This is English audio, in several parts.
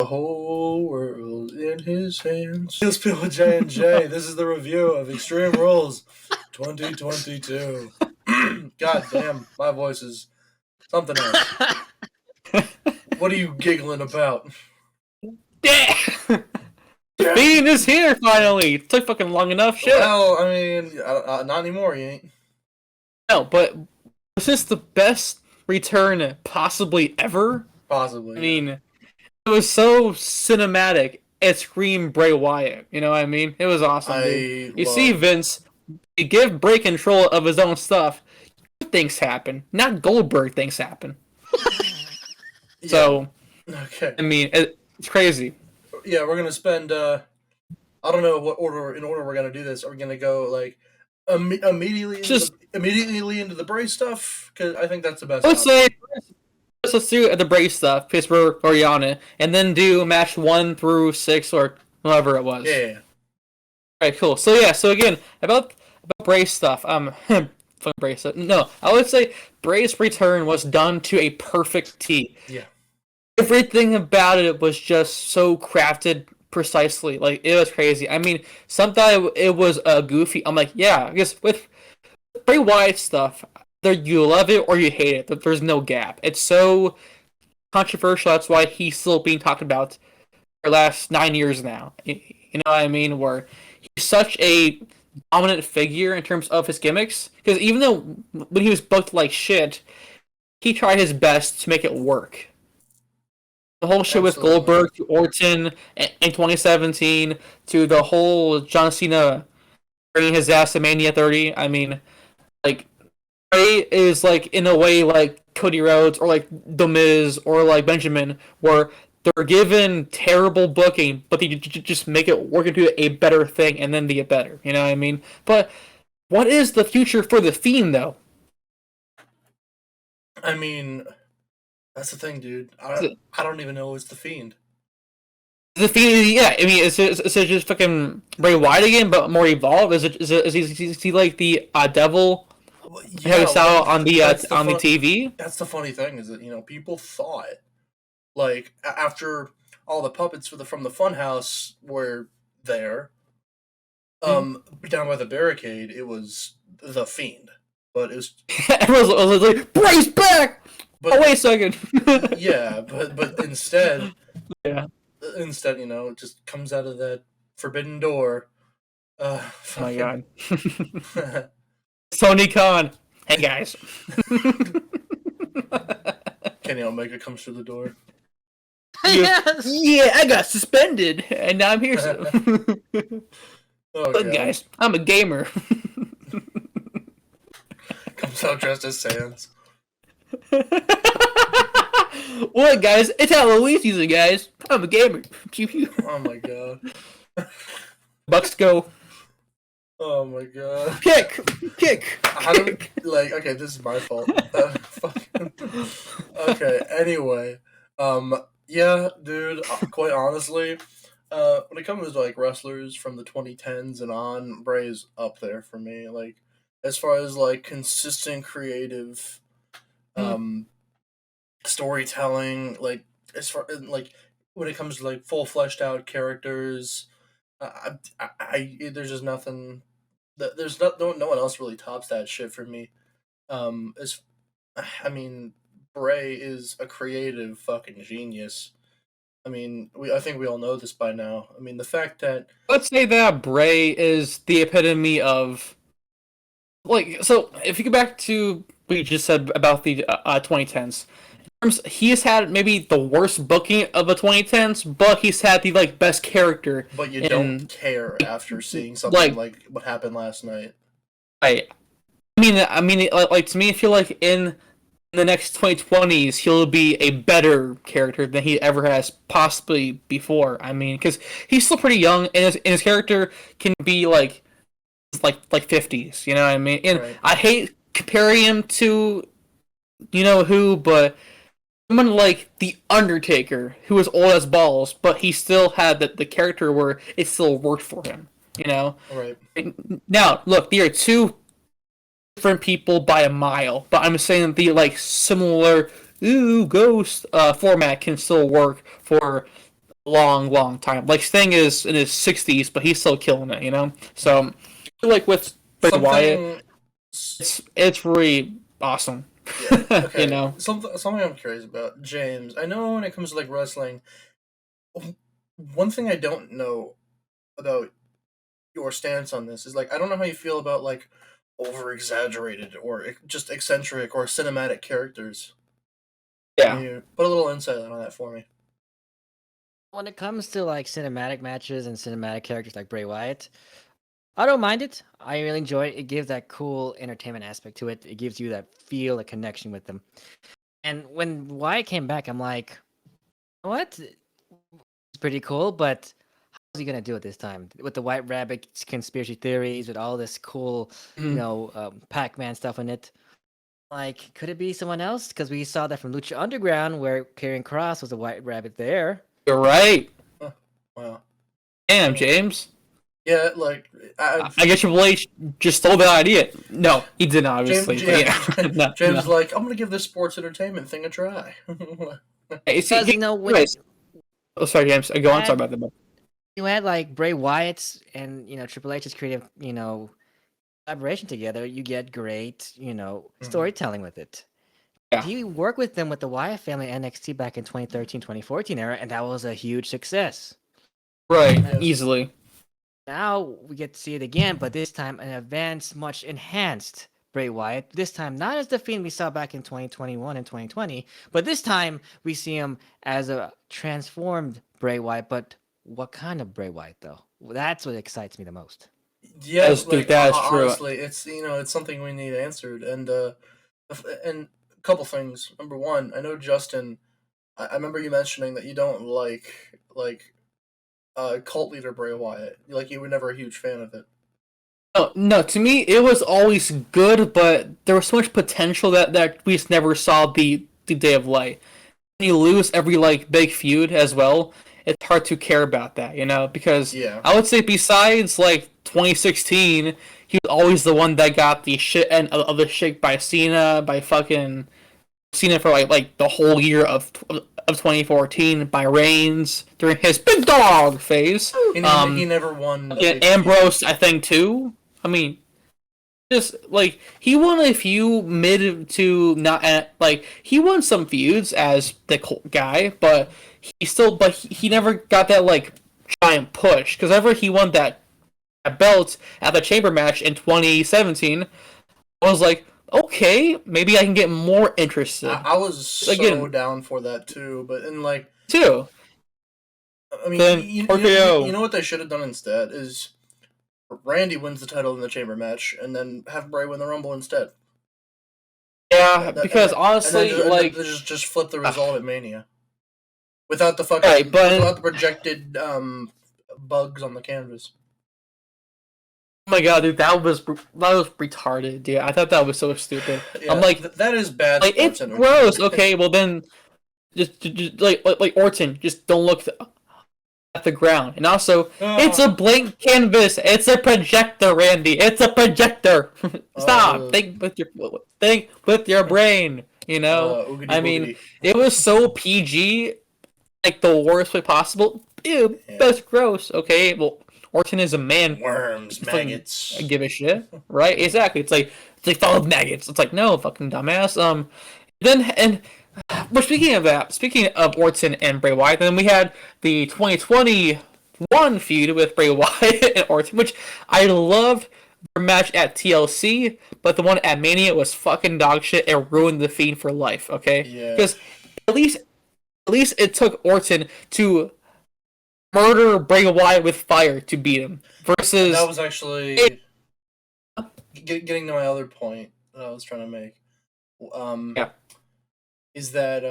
whole world in his hands. He'll spill with J&J. This is the review of Extreme Rules 2022. God damn, my voice is something else. What are you giggling about? The Fiend is here finally. It took fucking long enough. Shit. Well, I mean, not anymore. You ain't. No, but was this the best return possibly ever? Possibly. I mean, it was so cinematic. It screamed Bray Wyatt. You know what I mean? It was awesome, dude. You see Vince, you give Bray control of his own stuff. Things happen. Not Goldberg things happen. Yeah. So, okay. I mean, it's crazy. Yeah, we're gonna spend. I don't know what order we're gonna do this. Are we gonna go like immediately into the Bray stuff? Because I think that's the best. Let's say let's do the Bray stuff, Pittsburgh or Yana, and then do match 1 through 6 or whatever it was. Yeah. Alright, cool. So yeah, so again about Bray stuff. Fucking Bray stuff. No, I would say Bray's return was done to a perfect T. Yeah. Everything about it was just so crafted precisely. Like, it was crazy. I mean, sometimes it was goofy. I'm like, yeah, I guess with Bray Wyatt stuff, either you love it or you hate it. But there's no gap. It's so controversial. That's why he's still being talked about for the last 9 years now. You know what I mean? Where he's such a dominant figure in terms of his gimmicks. Because even though when he was booked like shit, he tried his best to make it work. The whole shit with Goldberg to Orton in 2017 to the whole John Cena bringing his ass to Mania 30. I mean, like, Bray is like in a way like Cody Rhodes or like The Miz or like Benjamin, where they're given terrible booking, but they just make it work into a better thing and then they get better. You know what I mean? But what is the future for the Fiend though? I mean, that's the thing, dude. I don't even know it's the Fiend. The Fiend, yeah. I mean, is it just fucking Bray Wyatt again, but more evolved? Is he like the devil? Yeah, saw on the TV. That's the funny thing, is that people thought like after all the puppets from the Funhouse were there, down by the barricade, it was the Fiend, but it was everyone was like, Bray's back. But, oh, wait a second. Yeah, but instead, it just comes out of that forbidden door. Oh my god. Tony Khan. Hey guys. Kenny Omega comes through the door. Yes. Yeah, I got suspended, and now I'm here. Look, guys, I'm a gamer. Comes out dressed as Sans. What, guys? It's Halloween season, guys. I'm a gamer. Oh my god. Bucks go. Oh my god. Kick. Okay, this is my fault. Okay, anyway. Yeah, dude, quite honestly, when it comes to, like, wrestlers from the 2010s and on, Bray's up there for me. Like, as far as, like, consistent creative, storytelling, like, as far, like, when it comes to, like, full fleshed out characters, there's just nothing, there's no one else really tops that shit for me. Bray is a creative fucking genius. I mean, I think we all know this by now. I mean, the fact that... Let's say that Bray is the epitome of... Like, so, if you go back to what you just said about the 2010s, he's had maybe the worst booking of the 2010s, but he's had the, like, best character. But you don't care after seeing something like what happened last night. I mean, like, to me, I feel like in the next 2020s, he'll be a better character than he ever has possibly before. I mean, because he's still pretty young, and his character can be like 50s. You know what I mean? And right. I hate comparing him to, you know who, but someone like The Undertaker, who was old as balls, but he still had the character where it still worked for him. You know? Right. Now, look, there are two different people by a mile, but I'm saying the like similar ghost format can still work for long time. Like Sting is in his 60s, but he's still killing it, you know. So I feel like with Bray Wyatt, Something. it's really awesome. Yeah. You Okay. know. Something I'm curious about, James. I know when it comes to like wrestling, one thing I don't know about your stance on this is like I don't know how you feel about like over exaggerated or just eccentric or cinematic characters. Can Yeah. you put a little insight on that for me? When it comes to like cinematic matches and cinematic characters like Bray Wyatt, I don't mind it. I really enjoy it. It gives that cool entertainment aspect to it. It gives you that feel, a connection with them. And when Wyatt came back, I'm like, what? It's pretty cool, but how's he gonna do it this time with the White Rabbit conspiracy theories, with all this cool, Mhm. Pac-Man stuff in it? Like, could it be someone else? Because we saw that from Lucha Underground, where Karrion Kross was a White Rabbit there. You're right. Huh. Wow. Damn, James. Yeah, like I guess Triple H just stole that idea. No, he didn't, obviously. James, But yeah, yeah, no, James is no. like, I'm gonna give this sports entertainment thing a try. Hey, see, Because when anyways, oh, sorry, James. Go on. Sorry had about that. you had like Bray Wyatt's and Triple H's creative collaboration together, you get great Mhm. storytelling with it. Yeah. He worked with them with the Wyatt family NXT back in 2013, 2014 era, and that was a huge success. Right. Yes. Easily. Now we get to see it again, but this time an advanced, much enhanced Bray Wyatt. This time not as the Fiend we saw back in 2021 and 2020, but this time we see him as a transformed Bray Wyatt. But what kind of Bray Wyatt, though? That's what excites me the most. Yeah, Dude, like that is true. honestly, it's it's something we need answered, and a couple things. Number one, I know Justin. I remember you mentioning that you don't like cult leader Bray Wyatt. Like you were never a huge fan of it. No, no. To me, it was always good, but there was so much potential that we just never saw the day of light. When you lose every like big feud as well, it's hard to care about that, you know. Because Yeah. I would say besides like 2016, he was always the one that got the shit end of the shit by Cena, by fucking Cena for like the whole year of 2014 by Reigns during his big dog phase. He never won a Yeah, big feud. Ambrose, I think too. I mean, just like he won a few mid to not like he won some feuds as the guy, but he never got that like giant push because ever he won that belt at the chamber match in 2017, I was like, okay, maybe I can get more interested I was so again down for that too, but in like too. I mean, Then you RKO. know what they should have done instead is Randy wins the title in the chamber match, and then have Bray win the Rumble instead. Yeah, That, because honestly, and then like, just flip the result at Mania without the right, fucking but without the projected bugs on the canvas. oh my god, dude, that was retarded, dude. I thought that was so stupid. I'm Yeah, like, that is bad it's sports gross. entertainment. Okay, well then, just like Orton, just don't look at the ground. And also, it's Ah, a blank canvas. It's a projector, Randy. It's a projector. Stop. uh, Think with your brain. You know. oogity I mean, boogity. it was so PG, like the worst way possible. Ew, Yeah. that's gross. Okay, well, Orton is a man. Worms, Fucking maggots. give a shit, right? Exactly. It's like full of maggots. It's like no, fucking dumbass. Then and but speaking of Orton and Bray Wyatt, then we had the 2021 feud with Bray Wyatt and Orton, which I loved their match at TLC, but the one at Mania was fucking dog shit and ruined the Fiend for life. Okay, Yeah, because at least at least it took Orton to murder Bray Wyatt with fire to beat him. that Versus, was actually getting to my other point that I was trying to make. Um, yeah, is that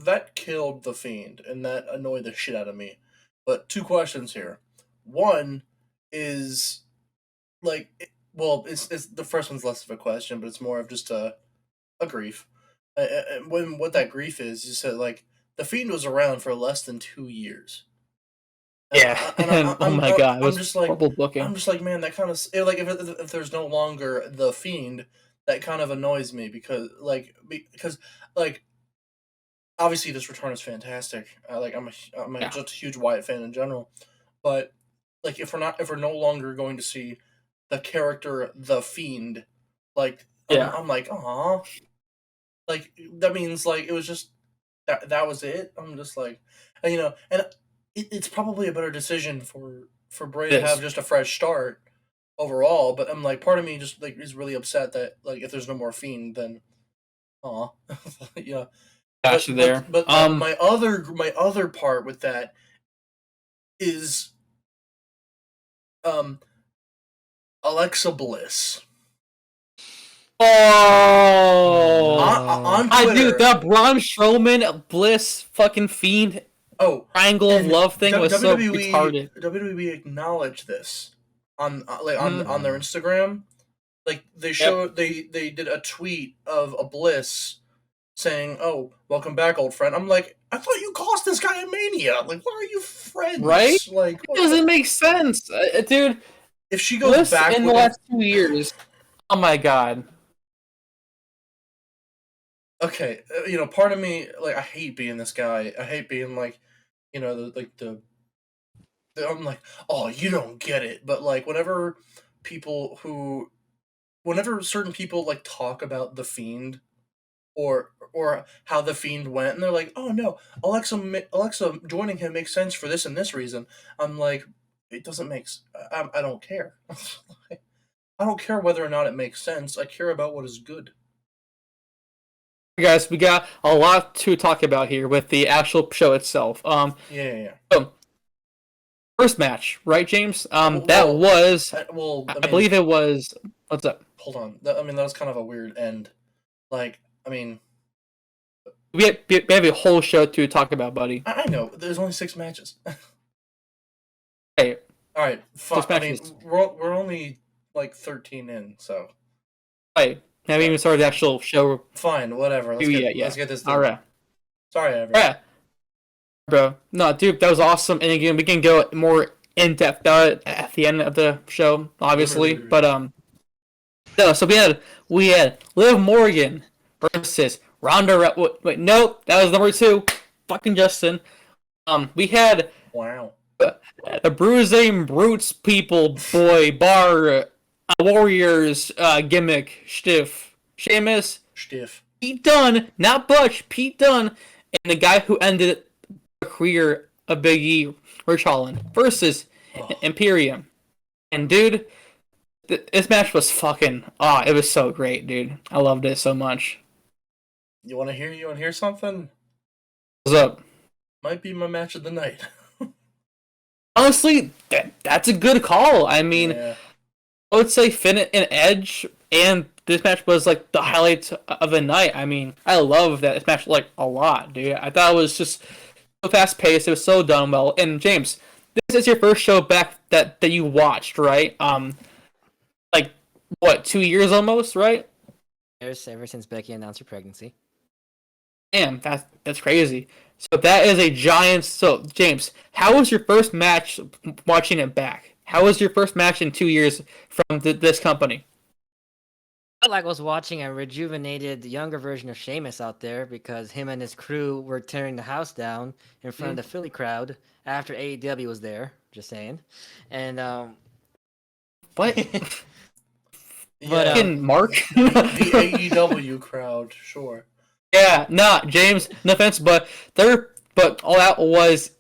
that killed the Fiend, and that annoyed the shit out of me. But two questions here. One is like, well, it's the first one's less of a question, but it's more of just a grief. When what that grief is that like the Fiend was around for less than 2 years, and yeah, and oh my god, it I'm was just like horrible booking. man, that kind of like if there's no longer the Fiend, that kind of annoys me because like obviously this return is fantastic. Yeah. Just a huge Wyatt fan in general, but like if we're no longer going to see the character the Fiend, like Yeah. I'm like, aw, like that means like it was just that was it. I'm just like, and, and it's probably a better decision for Bray to It have is. just a fresh start overall. But I'm like, part of me just like is really upset that like if there's no more Fiend, then aw, yeah. Got you there. My other part with that is um Alexa Bliss Oh, on I do Twitter. that Braun Strowman Bliss fucking Fiend Oh, triangle of and love thing was so WWE retarded. WWE acknowledged this on like Mhm. on their Instagram. Like Yep. they did a tweet of a Bliss saying, "Oh, welcome back, old friend." I'm like, I thought you cost this guy a Mania. Like, why are you Right? friends? Like, It doesn't make sense, dude. if she goes Bliss back in the with if last 2 years. Oh my god. okay, part of me like I hate being this guy. I hate being like, I'm like, oh, you don't get it. But like, whenever certain people like talk about the Fiend or how the Fiend went, and they're like, oh no, Alexa joining him makes sense for this and this reason. I'm like, it doesn't make. I don't care. I don't care whether or not it makes sense. I care about what is good. Guys, we got a lot to talk about here with the actual show itself. Yeah. So, first match, right, James? That Well, was, well, I I mean, believe it was. What's up? hold on. I mean, that was kind of a weird end. Like, I mean, We have a whole show to talk about, buddy. I know there's only 6 matches. Hey, All right, fine. six I mean, matches. we're only like 13 in, so Hey, haven't even started the actual show fine, whatever. Let's review get yet. let's Yeah. get this All done. right. Sorry, All everyone. right, bro. No, dude, that was awesome. And again, we can go more in depth about it at the end of the show, obviously. But no. So we had Liv Morgan versus Ronda. Wait, nope, that was number 2. Fucking Justin. We had Wow. the Bruising Brutes people boy bar Warriors gimmick stiff Sheamus, Stiff. Pete Dunne, not Butch, Pete Dunne, and the guy who ended the career of Big E, Rich Holland versus Oh, Imperium. And dude, this match was fucking it was so great, dude. I loved it so much. you want to hear? You want to hear something? What's up? Might be my match of the night. Honestly, that's a good call. I mean, Yeah. I would say Finn and Edge, and this match was like the highlight of the night. I mean, I love that this match like a lot, dude. I thought it was just so fast paced. It was so done well. And James, this is your first show back that you watched, right? Like what, 2 years almost, right? Ever since Becky announced her pregnancy. Damn, that's crazy. So that is a giant. So James, how was your first match watching it back? How was your first match in 2 years from this company? Felt like I was watching a rejuvenated, younger version of Sheamus out there because him and his crew were tearing the house down in front of the Philly crowd after AEW was there. Just saying, and What? But, Yeah. Fucking Mark. The AEW crowd, sure. Yeah, nah, James. No offense, but all that was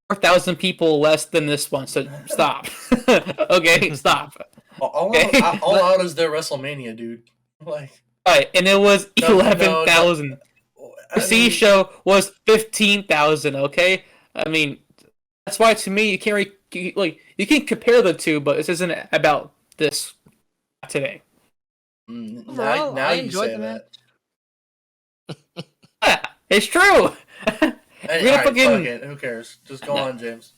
4,000 people less than this one. So stop. Okay, stop. Okay. All out is their WrestleMania, dude. Like, Right, and it was no, 11,000. The I C mean, show was 15,000. Okay, I mean that's why to me you can't like you can compare the two, but this isn't about this today. overall, now I you enjoyed say the match. that. Yeah, it's true. Hey, We're all gonna right, fucking fuck it. Who cares? Just go on, James.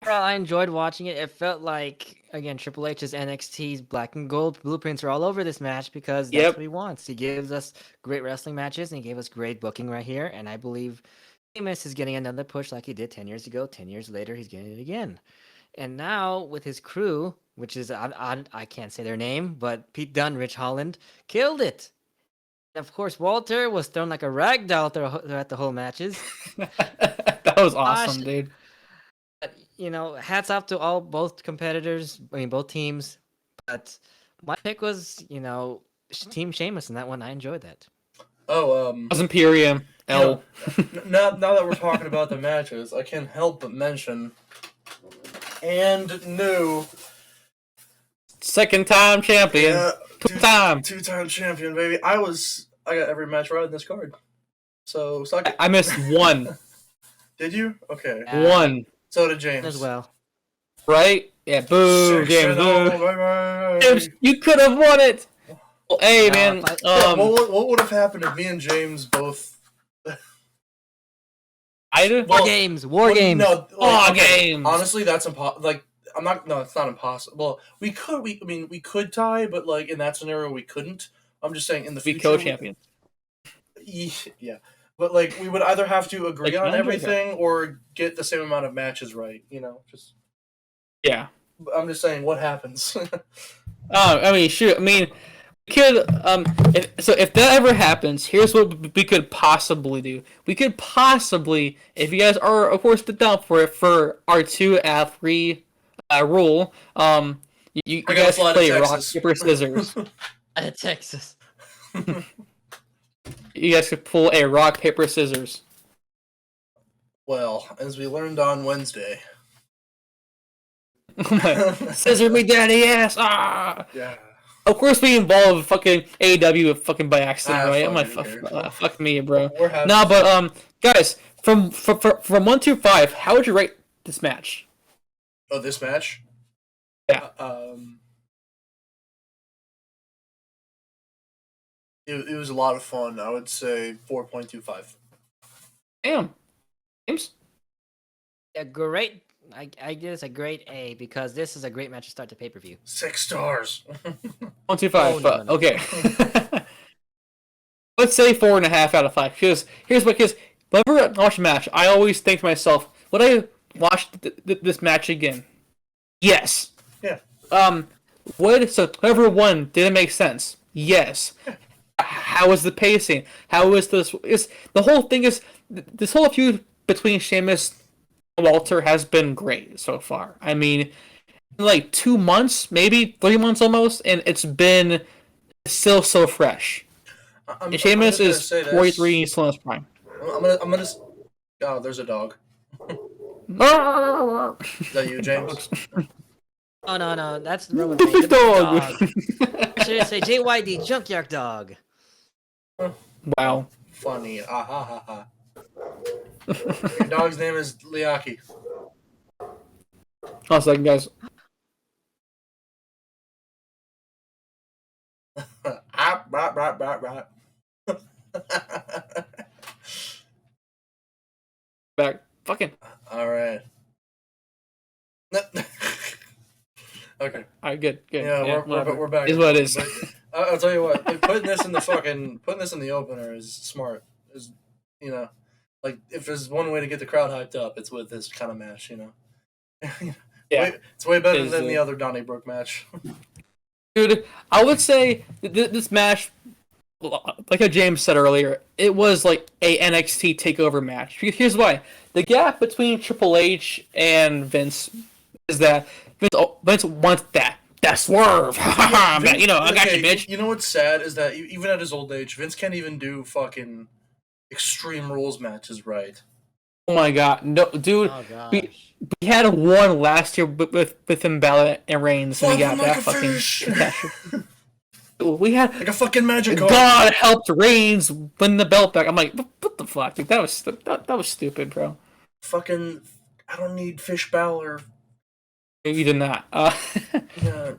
Overall, I enjoyed watching it. It felt like, again, Triple H's NXT's black and gold blueprints are all over this match because that's Yep. what he wants. He gives us great wrestling matches and he gave us great booking right here. And I believe Sheamus is getting another push like he did 10 years ago. 10 years later, he's getting it again. And now with his crew, which is, I can't say their name, but Pete Dunne, Rich Holland, killed it. Of course, Walter was thrown like a rag doll throughout the whole matches. That was awesome, Gosh. dude. But, hats off to both competitors. I mean, both teams. But my pick was, Team Sheamus in that one. I enjoyed that. Oh, It was Imperium. L. now that we're talking about the matches, I can't help but mention and new Second-time champion. Two-time. Two-time champion, baby. I got every match right in this card. So suck it. I missed one. Did you? Okay. One. So did James. As well. Right? Yeah, boo, James, boo. James, you could have won it! Well, hey, man. What would have happened if me and James both... War games. No, games. Honestly, that's impossible. Like, it's not impossible. Well, we could tie, but like in that scenario, we couldn't. I'm just saying in the future. Be co-champions. Yeah. But like we would either have to agree on everything or get the same amount of matches right, just yeah. I'm just saying what happens. I mean, shoot. I mean, we could if that ever happens, here's what we could possibly do. We could possibly, if you guys are of course down for it, for our 2 out of 3 rule, you guys play rock paper scissors. Texas. You guys could pull a rock, paper, scissors. Well, as we learned on Wednesday. Scissor me daddy ass! Ah! Yeah. Of course we involve fucking AEW fucking by accident, right? I'm like, fuck me, bro. No, but guys, from 1 to 5, how would you rate this match? Oh, this match? Yeah. It was a lot of fun. I would say 4.25. Damn. James? A great, I guess a great A, because this is a great match to start the pay-per-view. 6 stars. 1, 2, 5. No. Okay. Let's say 4.5 out of 5. Because whenever I watch a match, I always think to myself, would I watch this match again? Yes. Yeah. Whoever won, did it make sense? Yes. Yeah. How is the pacing? How is this? The whole thing is this whole feud between Sheamus and Walter has been great so far. I mean, like 2 months, maybe 3 months almost, and it's been still so fresh. And Sheamus is 43 and still in his prime. I'm gonna. Oh, there's a dog. Is that you, James? Oh no, that's the Roman Reigns. Dog. I should say JYD Junkyard Dog. Wow. Funny. Ah ha ha ha. Your dog's name is Liaki. One second, guys. Back. Fucking. All right. Okay. All right. Good. Yeah, we're back. Is what it is. I'll tell you what. Like, putting this in the opener is smart. Is like if there's one way to get the crowd hyped up, it's with this kind of match. Yeah. It's way better than the other Donnybrook match. Dude, I would say this match, like how James said earlier, it was like a NXT takeover match. Here's why: the gap between Triple H and Vince is that Vince wants that swerve. I got you, bitch. You know what's sad is that even at his old age, Vince can't even do fucking Extreme Rules matches right. Oh my god, no, dude. Oh gosh. We had one last year with Finn Balor and Reigns, and we got that fucking. We had like a fucking magic. God helped Reigns win the belt back. I'm like, what the fuck, dude? That was stupid, bro. Fucking, I don't need Fish Balor. You did not. Yeah.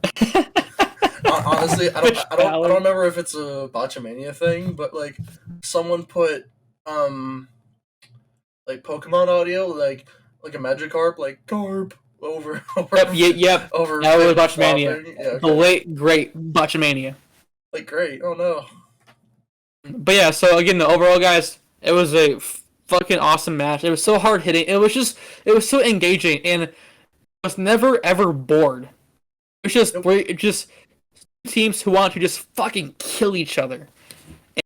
Honestly, I don't remember if it's a Botchamania thing, but like someone put like Pokemon audio, like a Magikarp, like Carp over. Yep. Over. That was Botchamania. Yeah, okay. The late great Botchamania. Like great. Oh no. But yeah, so again, the overall guys, it was a fucking awesome match. It was so hard hitting. It was so engaging, and I was never ever bored. It was just teams who want to just fucking kill each other.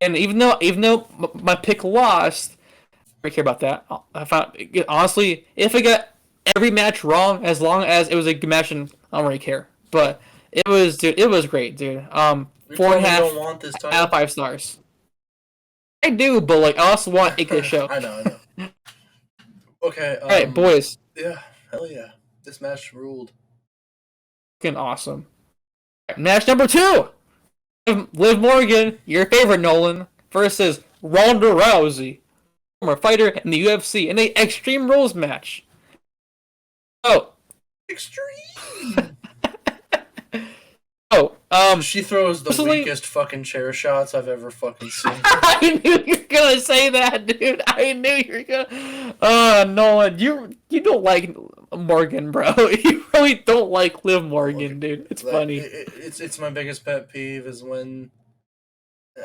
And even though my pick lost, I don't care about that. I found honestly, if I got every match wrong, as long as it was a good match, and I don't really care. But it was, dude, it was great, dude. You 4.5 don't want this title? out of 5 stars. I do, but like I also want a good show. I know. Okay. All right, boys. Yeah, hell yeah. This match ruled. Fucking awesome. Match number 2. Liv Morgan, your favorite Nolan, versus Ronda Rousey, former fighter in the UFC, in a Extreme Rules match. Oh. Extreme! She throws the weakest fucking chair shots I've ever fucking seen. I knew you were gonna say that, dude. I knew you were gonna. Nolan, you don't like Morgan, bro. You really don't like Liv Morgan, dude. It's funny. It's my biggest pet peeve is when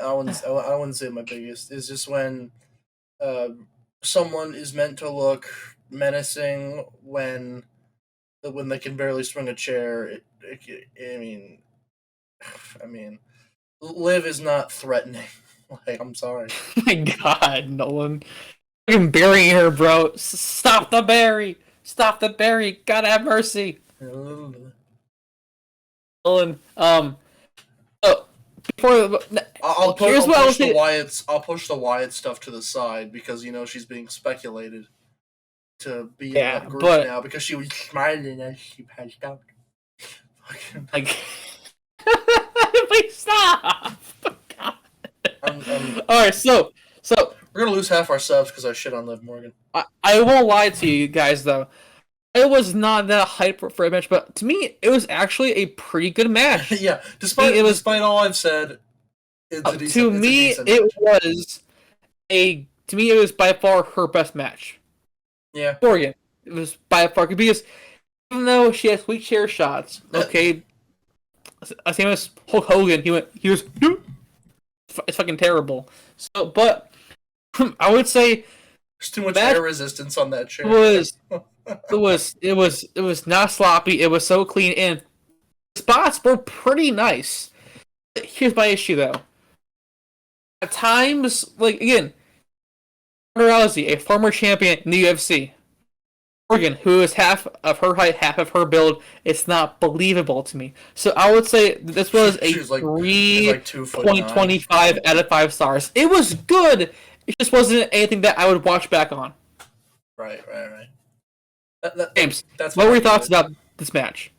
I wouldn't say my biggest. It's just when someone is meant to look menacing when they can barely swing a chair. I mean, Liv is not threatening. Like, I'm sorry. Oh my God, Nolan. Fucking burying her, bro. Stop the bury. Stop the bury. God have mercy. Nolan. Before I'll push the Wyatt stuff to the side because she's being speculated to be in that group now because she was smiling as she passed out. Like, please stop. All right, so we're gonna lose half our subs because I shit on Liv Morgan. I won't lie to you guys though. It was not that hype for a match, but to me, it was actually a pretty good match. Yeah, despite all I've said, to me, it was by far her best match. Yeah, Morgan, it was by far because even though she has weak chair shots, okay, same as Hulk Hogan, he was it's fucking terrible. So, but I would say there's too much air resistance on that chair. It was not sloppy. It was so clean, and the spots were pretty nice. Here's my issue, though. At times, like again, Ronda Rousey, a former champion in the UFC, Morgan, who is half of her height, half of her build, it's not believable to me. So I would say this was a 3.25 out of 5 stars. It was good. It just wasn't anything that I would watch back on. Right. James, what were your thoughts about this match?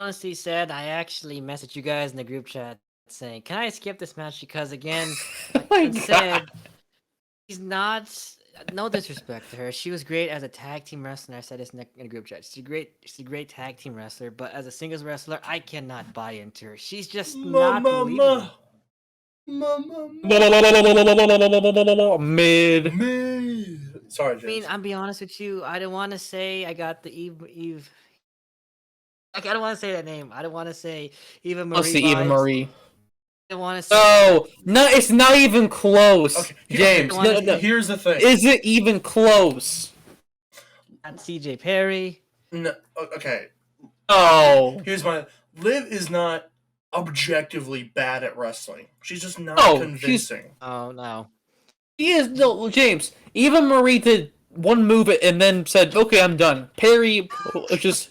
Honestly said, I actually messaged you guys in the group chat saying, "Can I skip this match?" Because again, like I said, she's not. No disrespect to her, she was great as a tag team wrestler. I said this in the group chat. She's a great tag team wrestler, but as a singles wrestler, I cannot buy into her. She's just not believable. Mid. Sorry, James. I mean, I'll be honest with you. I don't want to say I got the Eve. Like, I don't want to say that name. I don't want to say Eva Marie. Let's see, Eva Marie. I want to say. Oh, no, it's not even close. Okay, James, no. Here's the thing. Is it even close? Not CJ Perry. No. Okay. Oh. Here's my. Liv is not objectively bad at wrestling. She's just not convincing. Oh no. He is no James. Eva Marie did one move and then said, "Okay, I'm done." Perry just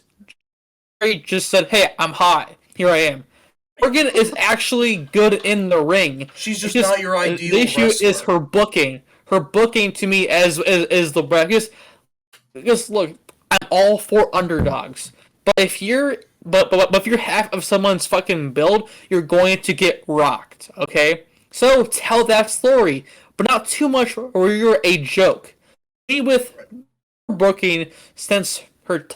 said, "Hey, I'm hot. Here I am." Morgan is actually good in the ring. She's just not your ideal The issue wrestler. is her booking. Her booking to me is the because look, I'm all for underdogs. But if you're if you're half of someone's fucking build, you're going to get rocked. Okay, so tell that story, but not too much, or you're a joke. Be with booking since her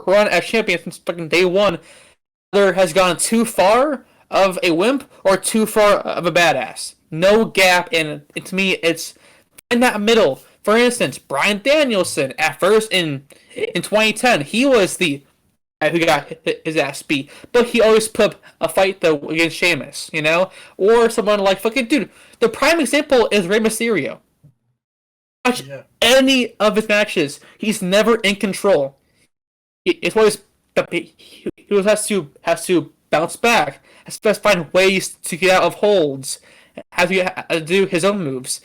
run as champion since fucking day one. Either has gone too far of a wimp or too far of a badass. No gap, and to me, it's in that middle. For instance, Bryan Danielson at first in 2010, he was the guy who got his ass beat, but he always put up a fight though against Sheamus, or someone like fucking dude. The prime example is Rey Mysterio. Watch any of his matches, he's never in control. It's always he has to bounce back, has to find ways to get out of holds, have to do his own moves.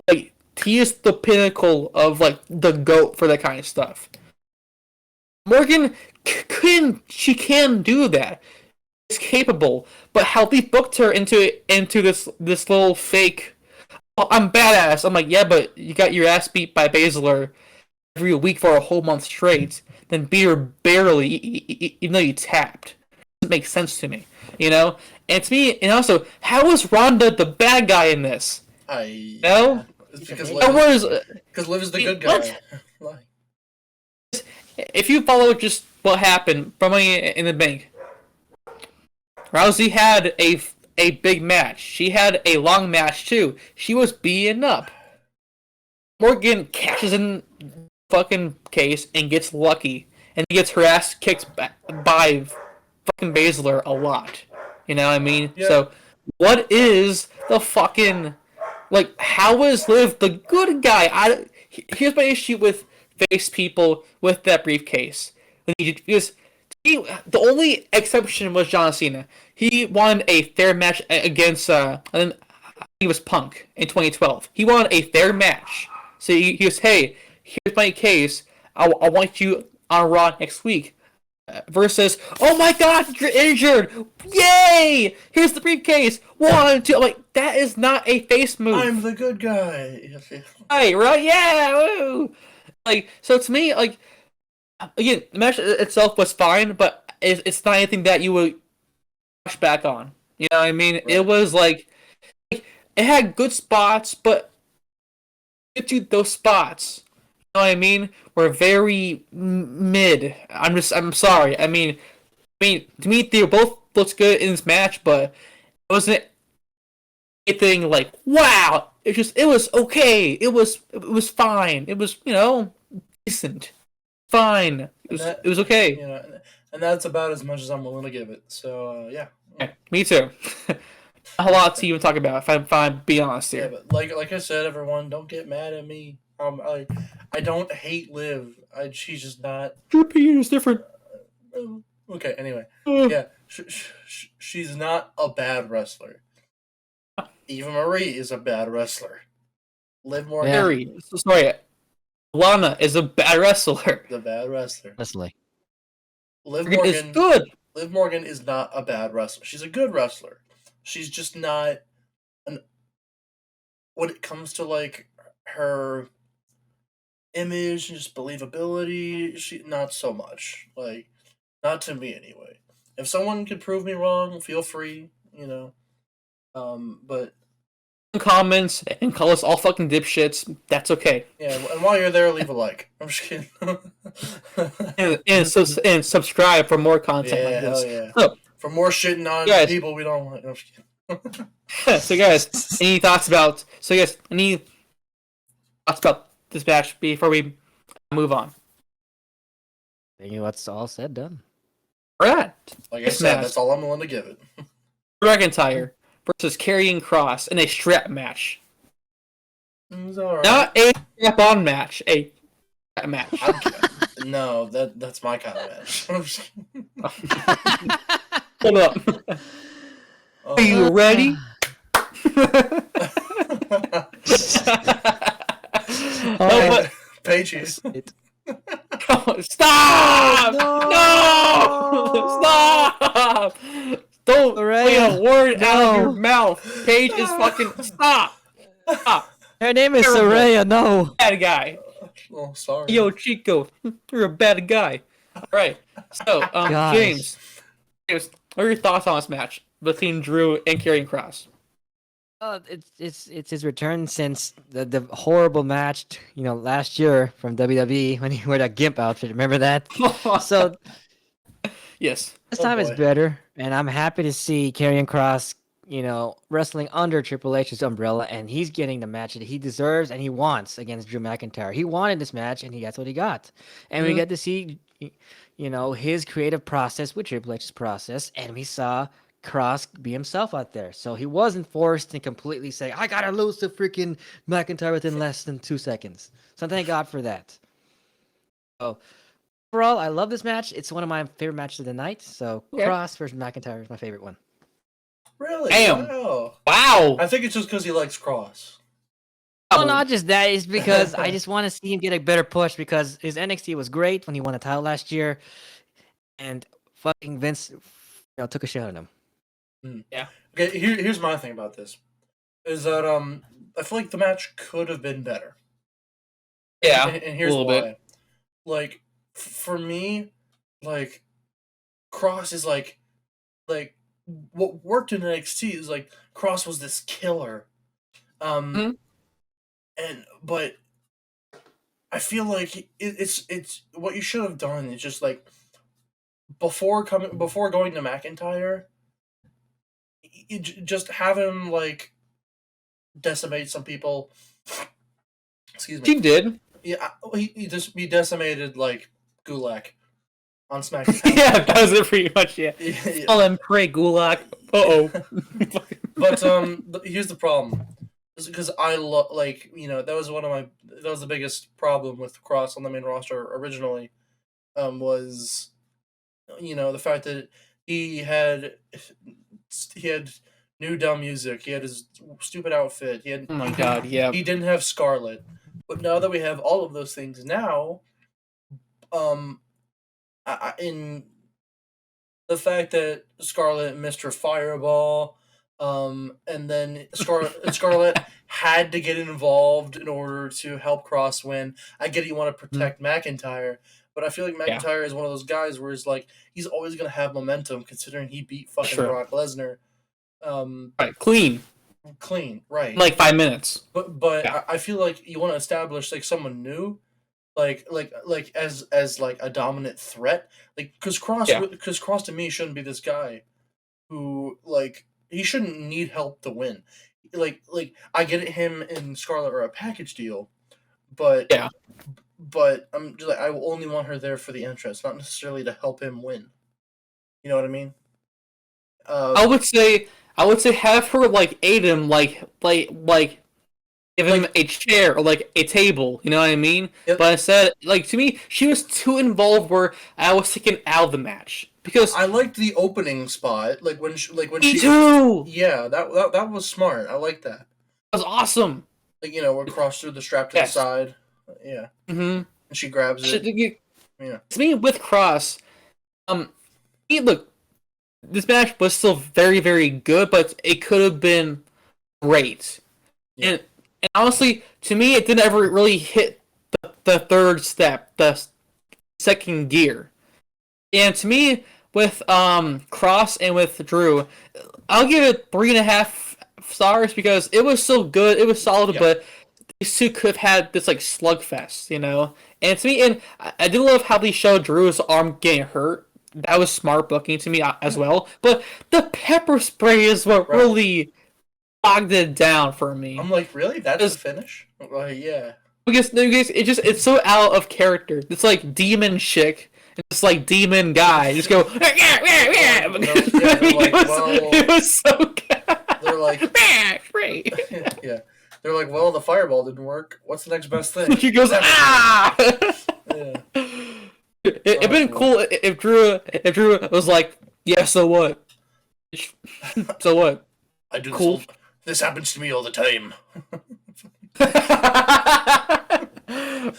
Like he is the pinnacle of like the GOAT for that kind of stuff. Morgan can do that. Is capable, but how they booked her into this little fake. Oh, I'm badass. I'm like, yeah, but you got your ass beat by Baszler every week for a whole month straight. Then beat her barely, even though you tapped. It doesn't make sense to me, you know. And to me, and also, how is Ronda the bad guy in this? No, it's because Liv is the good guy. Like, if you follow just what happened from Money in the Bank, Rousey had a big match. She had a long match too. She was beaten up. Morgan cashes in fucking case and gets lucky and gets her ass kicked by fucking Baszler a lot. You know what I mean? Yeah. So what is the fucking like? How is Liv the good guy? Here's my issue with face people with that briefcase. Because the only exception was John Cena. He won a fair match against I think it was Punk in 2012. He won a fair match. So he goes, hey, here's my case. I want you on Raw next week. Versus, oh my god, you're injured! Yay! Here's the briefcase. 1, 2. I'm like, that is not a face move. I'm the good guy. Right? Yeah. Woo! Like, so to me, like, again, the match itself was fine, but it's not anything that you would rush back on. You know what I mean? Right. It was like it had good spots, but those spots, you know what I mean, were very mid. I'm sorry. I mean, to me, they both looked good in this match, but it wasn't anything like wow. It was okay. It was fine. It was decent. Fine. It was okay. You know, and that's about as much as I'm willing to give it. So yeah. Me too. A lot to even talk about. If I'm being honest here. Yeah, but like I said, everyone, don't get mad at me. I don't hate Liv. She's just not. Your opinion is different. Okay. Anyway, yeah, she's not a bad wrestler. Eva Marie is a bad wrestler. Liv Morgan. Yeah. Sorry. Lana is a bad wrestler. The bad wrestler. Leslie. Liv Morgan is good. Liv Morgan is not a bad wrestler. She's a good wrestler. She's just not when it comes to like her image and just believability, she not so much. Like not to me anyway. If someone could prove me wrong, feel free, but comments and call us all fucking dipshits. That's okay. Yeah, and while you're there, leave a like. I'm just kidding. and subscribe for more content like this. Yeah. So, for more shitting on people we don't like. I'm just kidding. So guys, any thoughts about this match before we move on? I think what's all said done. Alright. Like I said, that's all I'm willing to give it. McIntyre versus Karrion Kross in a strap match. Right. Not a strap-on match, a strap match. No, that's my kind of match. Hold up. Are you ready? Pages. Stop! No! Stop! Don't say a word out of your mouth. Paige is fucking stop. Her name is Saraya. No. Bad guy. Oh, sorry. Yo, Chico, you're a bad guy. All right. So, James, what are your thoughts on this match between Drew and Karrion Kross? It's his return since the horrible match, last year from WWE when he wore that gimp outfit. Remember that? So, yes. This time it's better, and I'm happy to see Karrion Kross, wrestling under Triple H's umbrella, and he's getting the match that he deserves and he wants against Drew McIntyre. He wanted this match, and that's what he got. And we get to see, his creative process with Triple H's process, and we saw Kross be himself out there. So he wasn't forced to completely say, I gotta lose to freaking McIntyre within less than 2 seconds. So thank God for that. So overall, I love this match. It's one of my favorite matches of the night. So Kross versus McIntyre is my favorite one. Really? Damn. Wow. Wow. I think it's just because he likes Cross. Well, not just that. It's because I just want to see him get a better push because his NXT was great when he won the title last year, and fucking Vince, took a shot at him. Yeah. Okay, here's my thing about this. Is that I feel like the match could have been better. Yeah. And here's a little why. bit. Like for me, like Cross is like what worked in NXT is like Cross was this killer. Mhm. But I feel like it's what you should have done is just like before going to McIntyre, just have him like decimate some people. Excuse me. She did. Yeah, he decimated like Gulak on SmackDown. Yeah, that was it pretty much. Yeah. Yeah. Call him Pray Gulak. But here's the problem. Because I like that was that was the biggest problem with Cross on the main roster originally, was the fact that he had new dumb music, he had his stupid outfit, Oh my god, yeah. he didn't have Scarlet, but now that we have all of those things now, in the fact that Scarlet missed her fireball, and then Scarlet had to get involved in order to help Cross win. I get it, you want to protect McIntyre, but I feel like McIntyre is one of those guys where it's like he's always gonna have momentum considering he beat fucking Brock Lesnar. Right, clean, right? Like 5 minutes. But I feel like you want to establish like someone new, like as like a dominant threat, like because Cross to me shouldn't be this guy who like he shouldn't need help to win. Like I get it, him and Scarlett are a package deal, but I'm just like I will only want her there for the entrance, not necessarily to help him win. You know what I mean? I would say have her like aid him, like give him a chair or like a table. You know what I mean? Yep. But instead, like to me, she was too involved where I was taken out of the match because I liked the opening spot, like when she too. Yeah, that was smart. I like that. That was awesome. Like we're crossed through the strap to the side. Yeah. Mm-hmm. And she grabs it. Yeah. To me, with Cross, look, this match was still very, very good, but it could have been great. Yeah. And honestly, to me, it didn't ever really hit the third step, the second gear. And to me, with Cross and with Drew, I'll give it 3.5 stars because it was so good, it was solid, but these two could have had this like slugfest, And to me, and I did love how they showed Drew's arm getting hurt. That was smart booking to me as well. But the pepper spray is what really bogged it down for me. I'm like, really? That's the finish? Yeah. Because it's so out of character. It's like demon chick. It's like demon guy. Just go. It was so good. They're like, yeah. They're like, well, the fireball didn't work. What's the next best thing? She goes, ah. Yeah. It'd been cool if Drew was like, yeah, so what? So what? I do cool. This happens to me all the time.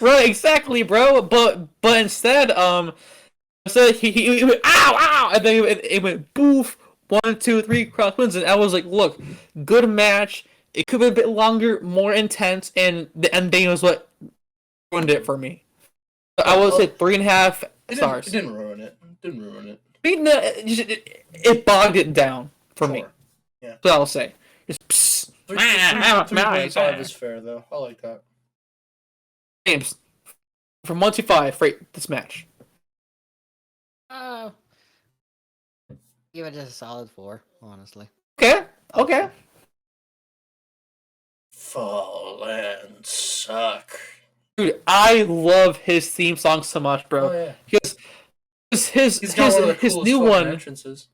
Right, exactly, bro. But instead, he went ow, and then it went boof, 1, 2, 3, Cross wins, and I was like, look, good match. It could have been a bit longer, more intense, and the ending was what ruined it for me. So I would say 3.5 stars. It didn't ruin it. It bogged it down for me. Yeah. So I'll say. Just 3.5 is fair though. I like that. James, from 1 to 5, rate this match. Give it just a solid 4, honestly. Okay. Fall and suck. Dude, I love his theme song so much, bro. Oh, yeah. Because his new one entrances.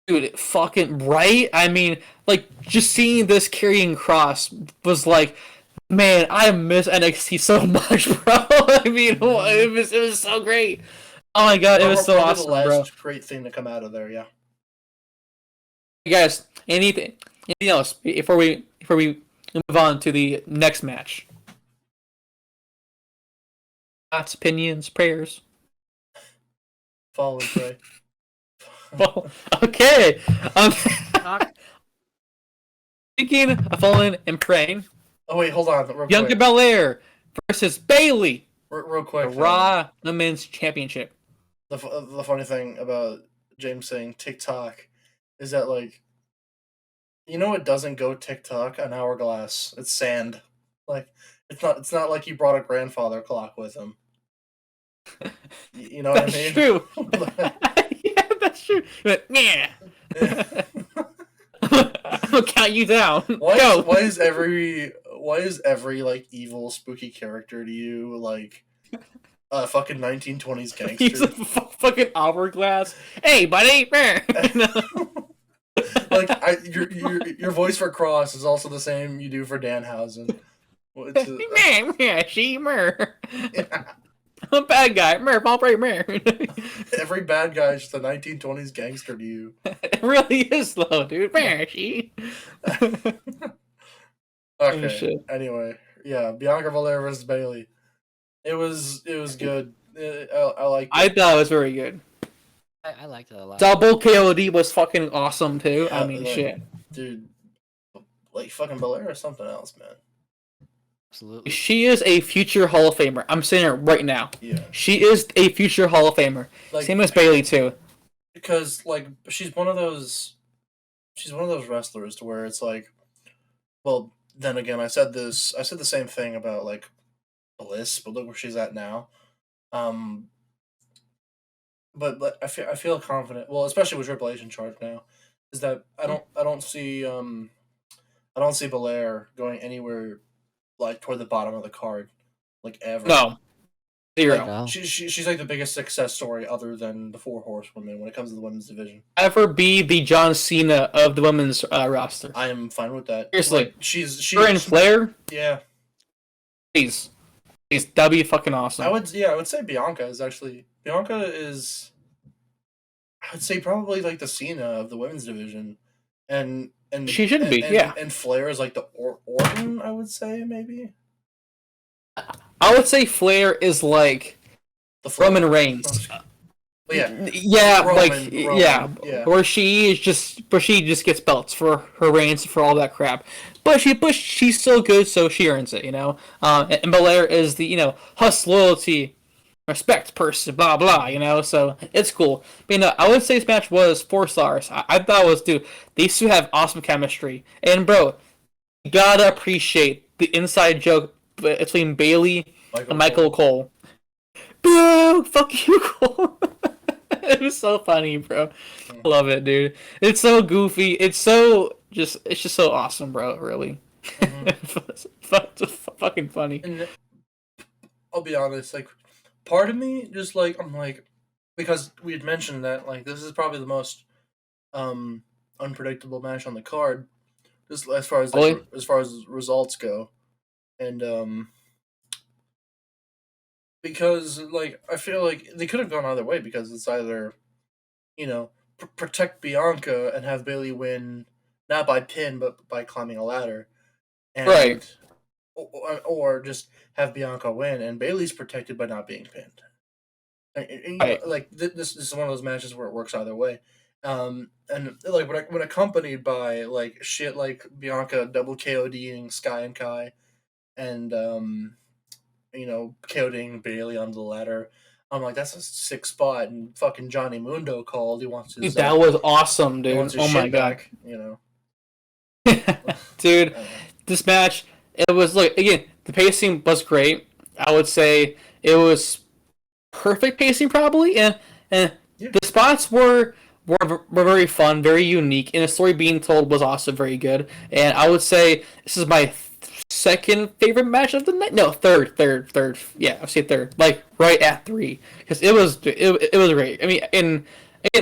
Dude, fucking right? I mean, like, just seeing this carrying Cross was like, man, I miss NXT so much, bro. I mean, it was so great. Oh my god, it was so awesome, the last bro. Great thing to come out of there, yeah. guys, anything else before we move on to the next match? Thoughts, opinions, prayers. Fall and pray. Well, okay. Talk. Speaking of falling and praying, Oh wait, hold on, real Bianca quick. Belair versus Bayley, Real the quick. Raw Women's Championship. The funny thing about James saying TikTok is that, like, you know, it doesn't go TikTok an hourglass. It's sand. Like, it's not like he brought a grandfather clock with him. You know what I That's mean? true. Yeah, that's true. But, yeah. I'm gonna count you down. Go. Why is every like evil spooky character to you like a fucking 1920s gangster? He's a fucking hourglass. Hey, buddy. Like your voice for Cross is also the same you do for Danhausen. I'm a bad guy. I'll break Every bad guy is just a 1920s gangster to you. It really is though, dude. Okay. shit. Anyway, yeah, Bianca Belair versus Bayley. It was good. I liked it. I thought it was very good. I liked it a lot. Double KOD was fucking awesome too. Yeah, I mean, like, shit. dude. Like fucking Belair is something else, man. Absolutely. She is a future Hall of Famer. I'm saying it right now. Yeah. She is a future Hall of Famer. Like, Same as Bayley too. Because like she's one of those wrestlers to where it's like, well, then again, I said the same thing about like Bliss, but look where she's at now. But I feel confident. Well, especially with Triple H in charge now, is that I don't see Belair going anywhere like toward the bottom of the card, like ever. No. Zero. Like, No. she's like the biggest success story other than the Four Horsewomen when it comes to the women's division. Ever be the John Cena of the women's roster. I am fine with that. Seriously. Like, she's Her and Flair, yeah. please, that'd be fucking awesome. I would say Bianca is, I would say probably like the Cena of the women's division, and She should be, yeah. And Flair is like the Orton, I would say maybe. I would say Flair is like The Flair. Roman Reigns. But yeah, Yeah, Roman, yeah, where she just gets belts for her reigns for all that crap. But she's so good, so she earns it, you know. And Belair is the hustle, loyalty, respect person, blah blah, you know. So it's cool. But I would say this match was 4 stars. I thought it was, dude. These two have awesome chemistry, and bro, you gotta appreciate the inside joke between Bayley and Michael Cole. Boo! Fuck you, Cole. It was so funny, bro. I love it, dude. It's so goofy. It's just so awesome, bro. Really. It's fucking funny. And I'll be honest, like, part of me just like I'm like, because we had mentioned that like this is probably the most unpredictable match on the card, just as far as as far as results go, and because like I feel like they could have gone either way because it's either protect Bianca and have Bayley win not by pin but by climbing a ladder, and Right. or just have Bianca win and Bayley's protected by not being pinned. Right. Like this is one of those matches where it works either way. And like when accompanied by like shit like Bianca double KODing Sky and Kai, and KODing Bayley onto the ladder, I'm like, that's a sick spot. And fucking Johnny Mundo called. He wants his That was awesome, he dude. wants his Oh my shit god, back, dude. This match, it was like again, the pacing was great. I would say it was perfect pacing, probably, and Yeah. the spots were very fun, very unique, and the story being told was also very good. And I would say this is my second favorite match of the night. No, third. Yeah, I'll say third. Like right at 3, because it was great. I mean, and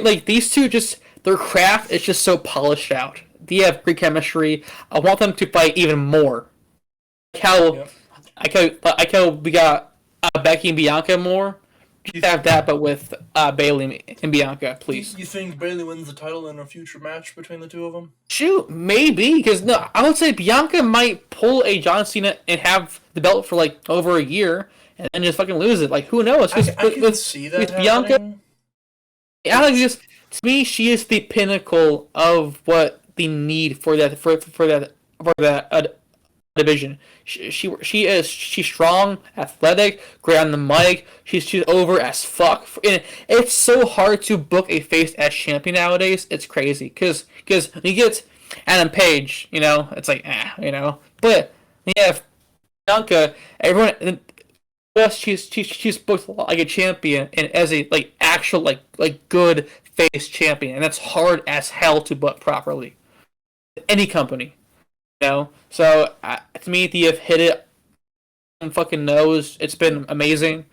like these two, just their craft is just so polished out. They have great chemistry. I want them to fight even more. Like how Yep. I can we got Becky and Bianca more. Just have that, but with Bailey and Bianca, please. You think Bailey wins the title in a future match between the two of them? Shoot, maybe, because no, I would say Bianca might pull a John Cena and have the belt for like over a year, and then just fucking lose it. Like, who knows? I can see that happening. Bianca, Alex, just to me, she is the pinnacle of what they need for that division. She's strong, athletic, great on the mic. She's over as fuck. And it's so hard to book a face as champion nowadays. It's crazy because you get Adam Page, it's like But yeah, Bianca, everyone. Yes, she's booked like a champion and as a actual good face champion, and that's hard as hell to book properly. Any company. So to me, they have hit it on fucking nose. It's been amazing.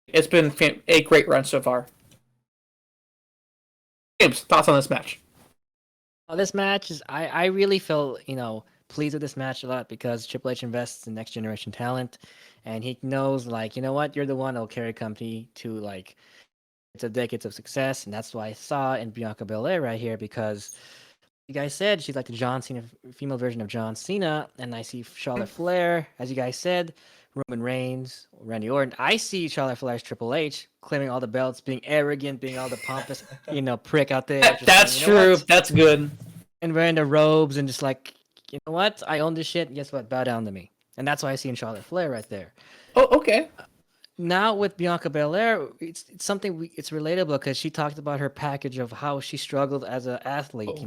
It's been a great run so far. James, thoughts on this match? This match is I really feel pleased with this match a lot because Triple H invests in next generation talent, and he knows what, you're the one that'll carry a company to it's a decades of success, and that's why I saw in Bianca Belair right here because. You guys said she's like the John Cena, female version of John Cena, and I see Charlotte Flair, as you guys said, Roman Reigns, Randy Orton. I see Charlotte Flair as Triple H, claiming all the belts, being arrogant, being all the pompous, prick out there. That's true. That's good. And wearing the robes and just you know what? I own this shit. And guess what? Bow down to me. And that's why I see in Charlotte Flair right there. Oh, okay. Now with Bianca Belair, it's something it's relatable because she talked about her package of how she struggled as an athlete.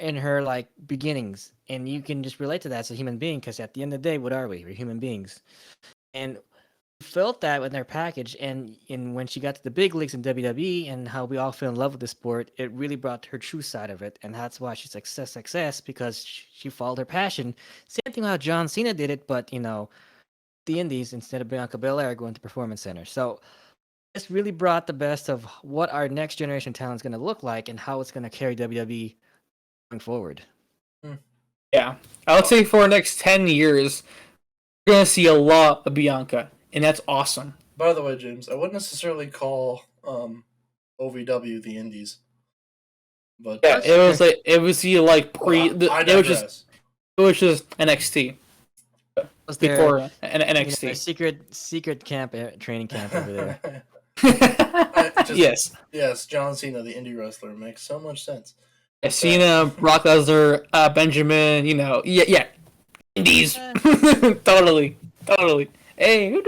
In her beginnings, and you can just relate to that as a human being because at the end of the day, what are we? We're human beings, and felt that with her package. And when she got to the big leagues in WWE and how we all fell in love with the sport, it really brought her true side of it, and that's why she's success because she followed her passion. Same thing how John Cena did it, but the Indies instead of Bianca Belair going to Performance Center. So this really brought the best of what our next generation talent is going to look like and how it's going to carry WWE. Forward. Yeah. I would say for the next 10 years, we're going to see a lot of Bianca, and that's awesome. By the way, James, I wouldn't necessarily call OVW the Indies. But yeah, it was pre. It was just NXT. Was before NXT. Secret camp, training camp over there. Yes, John Cena, the indie wrestler, makes so much sense. Cena, Brock Lesnar, Benjamin, yeah, Indies, totally. Hey,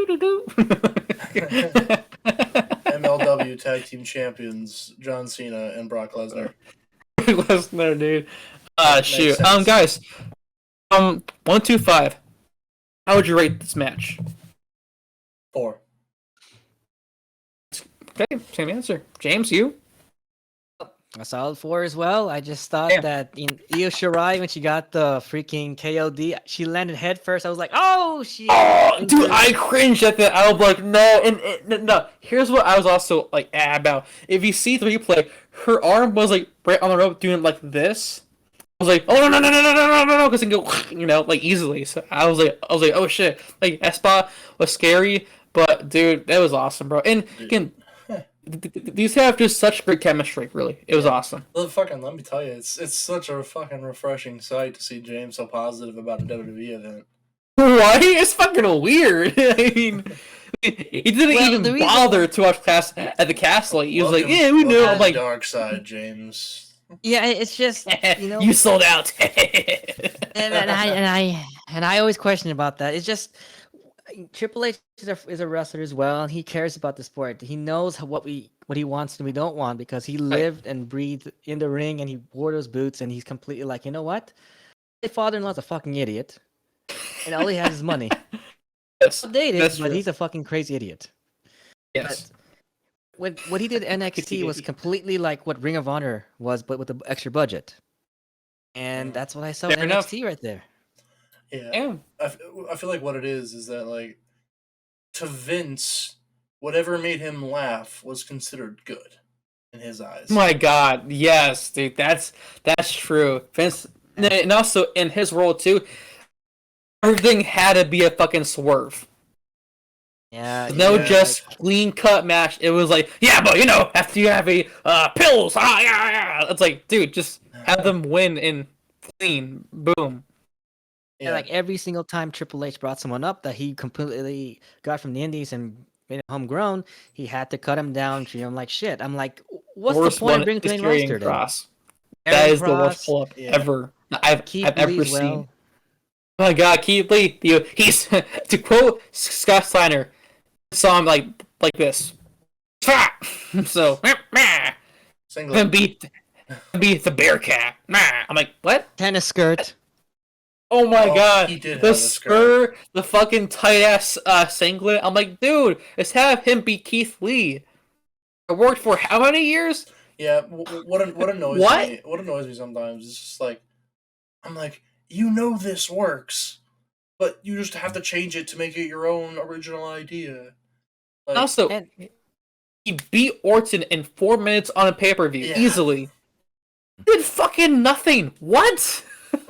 MLW Tag Team Champions John Cena and Brock Lesnar. Lesnar, dude. Shoot, guys, 1, 2, 5. How would you rate this match? 4. Okay, same answer. James, you? A solid 4 as well. I just thought that in Io Shirai, when she got the freaking KOD, she landed head first. I was like, oh, she. Oh, dude, I cringed at that. I was like, no. And no. Here's what I was also about. If you see the replay, her arm was right on the rope doing this. I was like, oh no, because it can go, easily. So I was like, oh shit. That spot was scary, but dude, that was awesome, bro. And again. These have just such great chemistry, really. It was awesome. Well, let me tell you, it's such a fucking refreshing sight to see James so positive about a WWE event. Why? It's fucking weird. I mean, he didn't even bother to watch at the castle. He was like, yeah, we know. I'm like, dark side, James. Yeah, it's just, you sold out. and I always question about that. It's just... Triple H is a wrestler as well, and he cares about the sport. He knows what he wants and we don't want because he lived and breathed in the ring, and he wore those boots, and he's completely you know what? My father-in-law's a fucking idiot, and all he has is money. Yes, Outdated, but he's a fucking crazy idiot. Yes. But what he did at NXT was completely like what Ring of Honor was, but with the extra budget, and that's what I saw in NXT right there. Yeah. I feel like what it is that to Vince, whatever made him laugh was considered good in his eyes. My God, yes, dude, that's true. Vince, and also in his role too, everything had to be a fucking swerve. Yeah, No, Yeah. just clean cut match. It was like, yeah, but after you have a pills, yeah. It's like, dude, just have them win in clean, boom. And like every single time Triple H brought someone up that he completely got from the Indies and made it homegrown, he had to cut him down, treat him like shit. I'm like, what's the Worst point one of bringing to is the main Karrion roster then? Cross. That Aaron is the worst Cross, pull up Yeah. ever I've Keith Lee ever as seen. well. Oh my god, Keith Lee, he's to quote Scott Steiner, saw him like this. So Single. then beat the Bearcat. I'm like, what? Tennis skirt. Oh my god, he did the have a skirt. spur, the fucking tight ass singlet. I'm like, dude, let's have him beat Keith Lee. It worked for how many years? Yeah, what annoys What? me? What annoys me sometimes is just like, I'm like, you know this works, but you just have to change it to make it your own original idea. Like, Also, And he beat Orton in 4 minutes on a pay-per-view Yeah. easily. Did fucking nothing. What?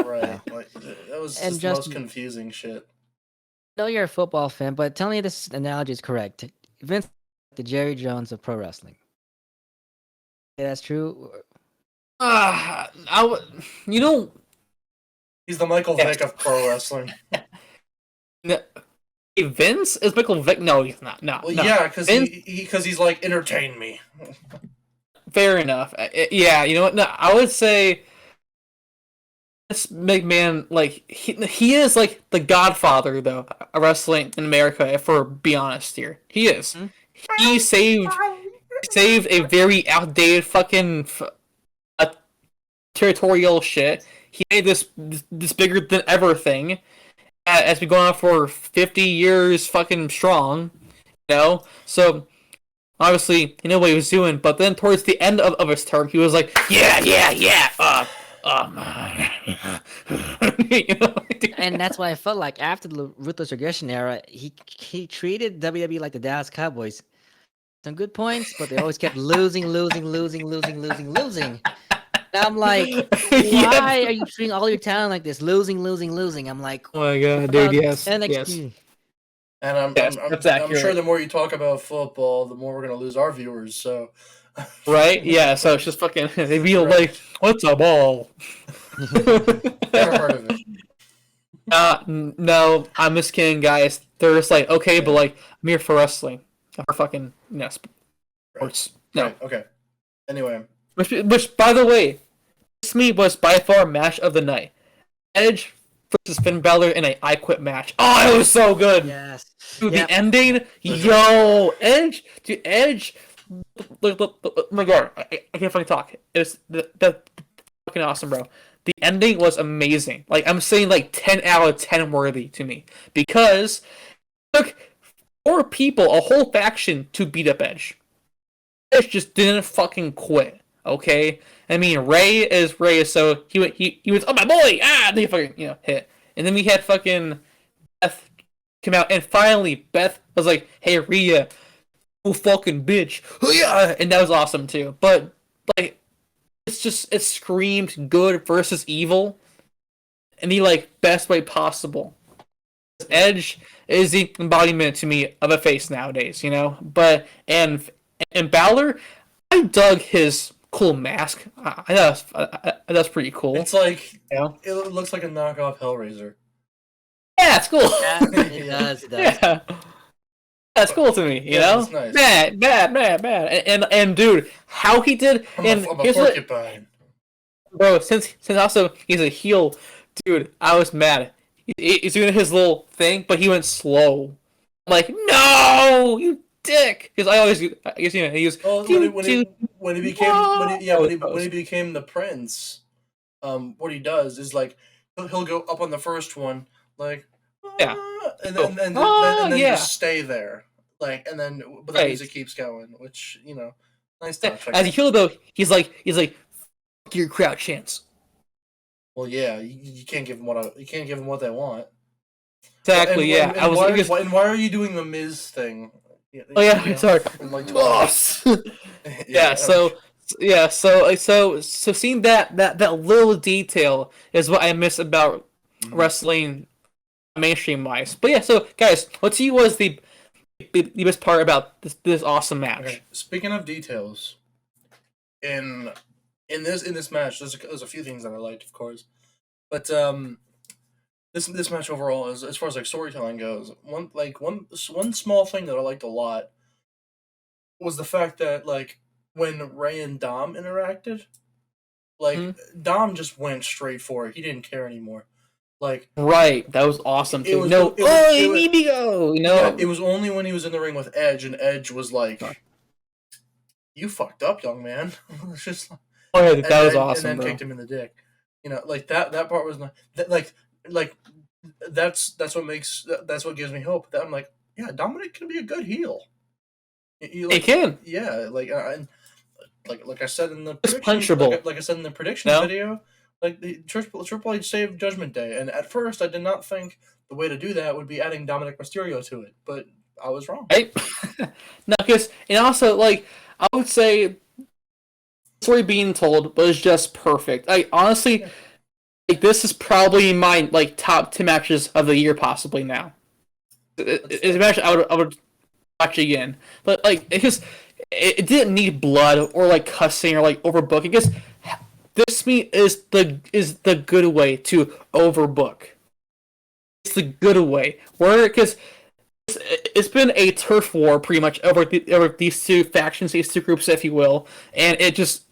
right, like that was And just the most just- confusing shit. I know you're a football fan, but tell me this analogy is correct. Vince, the Jerry Jones of pro wrestling. Yeah, that's true. You know, He's the Michael Yes. Vick of pro wrestling. Vince is Michael Vick. No, he's not. No, Well, no. yeah, because Vince- he's like, entertain me. Fair enough. Yeah, you know what? No, I would say this McMahon, like he is like the Godfather though of wrestling in America. If we're be honest here, he is. Mhm. He saved a very outdated fucking territorial shit. He made this bigger than ever thing. Has been going on for 50 years, fucking strong. You know, so. Obviously, he knew what he was doing, but then towards the end of his term, he was like, yeah, you know? And that's why I felt like after the Ruthless Regression era, he treated WWE like the Dallas Cowboys. Some good points, but they always kept losing. And I'm like, why are you treating all your talent like this? Losing. I'm like, Oh my god, what dude, about yes. NXT? Yes. And I'm Yes, I'm, that's I'm, I'm accurate. sure the more you talk about football, the more we're gonna lose our viewers. So, Right? Yeah, so it's just fucking, they be Right. like, what's a ball? Never heard of it. No, I'm just kidding, guys. They're just like, okay, but like, I'm here for wrestling. For fucking, sports. No. Right. Okay. Anyway, Which, by the way, this to me was by far match of the night. Edge versus Finn Balor in a I Quit match. Oh, it was so good. Yes. Dude, Yep. the ending, yo, Edge, dude, Edge. Look, oh my god, I can't fucking talk. It's that fucking awesome, bro. The ending was amazing. Like I'm saying, like 10 out of 10 worthy to me because it took 4 people, a whole faction, to beat up Edge. Edge just didn't fucking quit. Okay, I mean Ray is Ray, so he was oh my boy, and then he fucking hit, and then we had fucking Beth come out, and finally Beth was like, hey Rhea, you fucking bitch, and that was awesome too. But like, it screamed good versus evil, in the like best way possible. Edge is the embodiment to me of a face nowadays, But and Balor, I dug his cool mask. I thought that's pretty cool. it's like Yeah, it looks like a knockoff Hellraiser. it's cool. Yeah, it does. It does. Yeah. That's cool to me, you Yeah, know? it's nice. Bad. And dude, how he did I'm and a here's what porcupine. bro, since also he's a heel, dude, I was mad. He's doing his little thing, but he went slow. I'm like, no, you dick! Because I guess he was Well, when he became the prince, what he does is like he'll go up on the first one, like Yeah. and then Yeah. just stay there, but the Right. music keeps going, which nice touch. I As a guess. heel though, he's like, fuck your crowd chance. Well, yeah, you can't give them what they want. Exactly, yeah. And I was why are you doing the Miz thing? oh yeah, sorry. In like Boss. 12. Yeah, so seeing that little detail is what I miss about wrestling mainstream wise. But yeah, so guys, what to you was the the best part about this awesome match. Okay. Speaking of details, in this match, there's a few things that I liked, of course, but this match overall, as far as like storytelling goes, one small thing that I liked a lot was the fact that like when Ray and Dom interacted, like Dom just went straight for it. He didn't care anymore. Like Right, that was awesome too. Need me go. Yeah, it was only when he was in the ring with Edge, and Edge was like, "You fucked up, young man." It's just that was awesome, and then bro. kicked him in the dick. Like that part was not like that's what gives me hope. That I'm like, yeah, Dominic can be a good heel. He can. Yeah, and like I said in the It's prediction, punchable. like I said in the predictions video, like the Triple H saved Judgment Day, and at first I did not think the way to do that would be adding Dominic Mysterio to it, but I was wrong. Right? No, because and also like I would say, the story being told was just perfect. Like honestly, like this is probably my like top 10 matches of the year, possibly now. It's a match I would watch again, but like it didn't need blood or like cussing or like overbooking. Because this meet is the good way to overbook. It's the good way where because it's been a turf war pretty much over these two factions, these two groups, if you will, and it just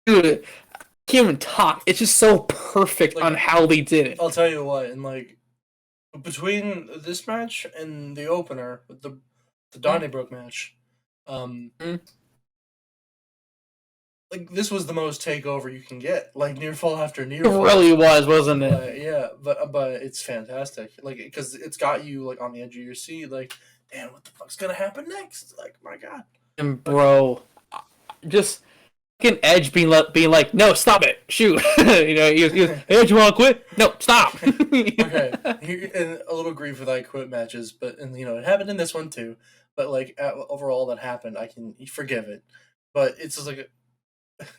dude, I can't even talk. It's just so perfect on how they did it. I'll tell you what, and like between this match and the opener, the Donnybrook match, like this was the most takeover you can get, like near fall after near fall. It really was, wasn't it? Yeah, but it's fantastic, like because it's got you like on the edge of your seat, like, damn, what the fuck's gonna happen next? Like, my god. And bro, just fucking Edge being like, no, stop it, shoot. He was, Edge, you want to quit? No, stop. Okay, and a little grief with I quit matches, but it happened in this one too. But like overall, that happened. I can forgive it, but it's just like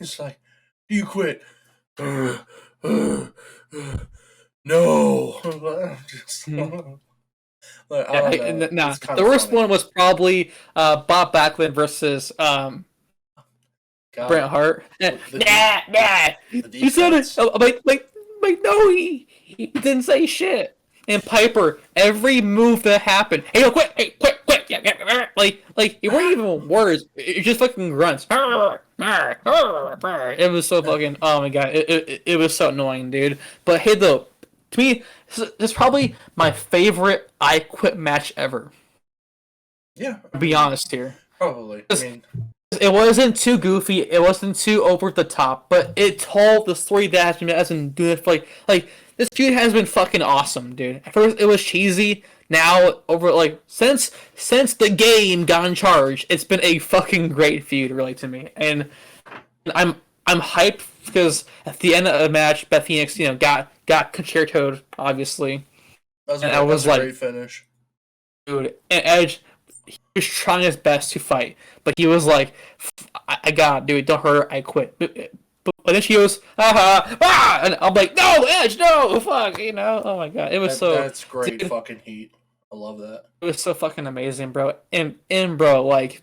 it's like, do you quit? No. The worst one was probably Bob Backlund versus Bret Hart. He said it. Like no, he didn't say shit. And Piper, every move that happened, hey, quit, like it weren't even words. It just fucking grunts. It was so fucking. Oh my god, it was so annoying, dude. But hey, though, to me, this is probably my favorite I Quit match ever. Yeah, to be honest here. Probably. I mean, it wasn't too goofy. It wasn't too over the top, but it told the story that has been doing it for like this feud has been fucking awesome, dude. At first it was cheesy. Now over like since the game got in charge, it's been a fucking great feud, really, to me. And I'm hyped because at the end of the match, Beth Phoenix, got concertoed, obviously. That was a great finish, dude. And Edge, he was trying his best to fight, but he was like, I got it, dude, don't hurt her, I quit. But then she goes, and I'm like, no, Edge, no, fuck, oh my god, it was that's great, dude, fucking heat. I love that. It was so fucking amazing, bro. And bro, like,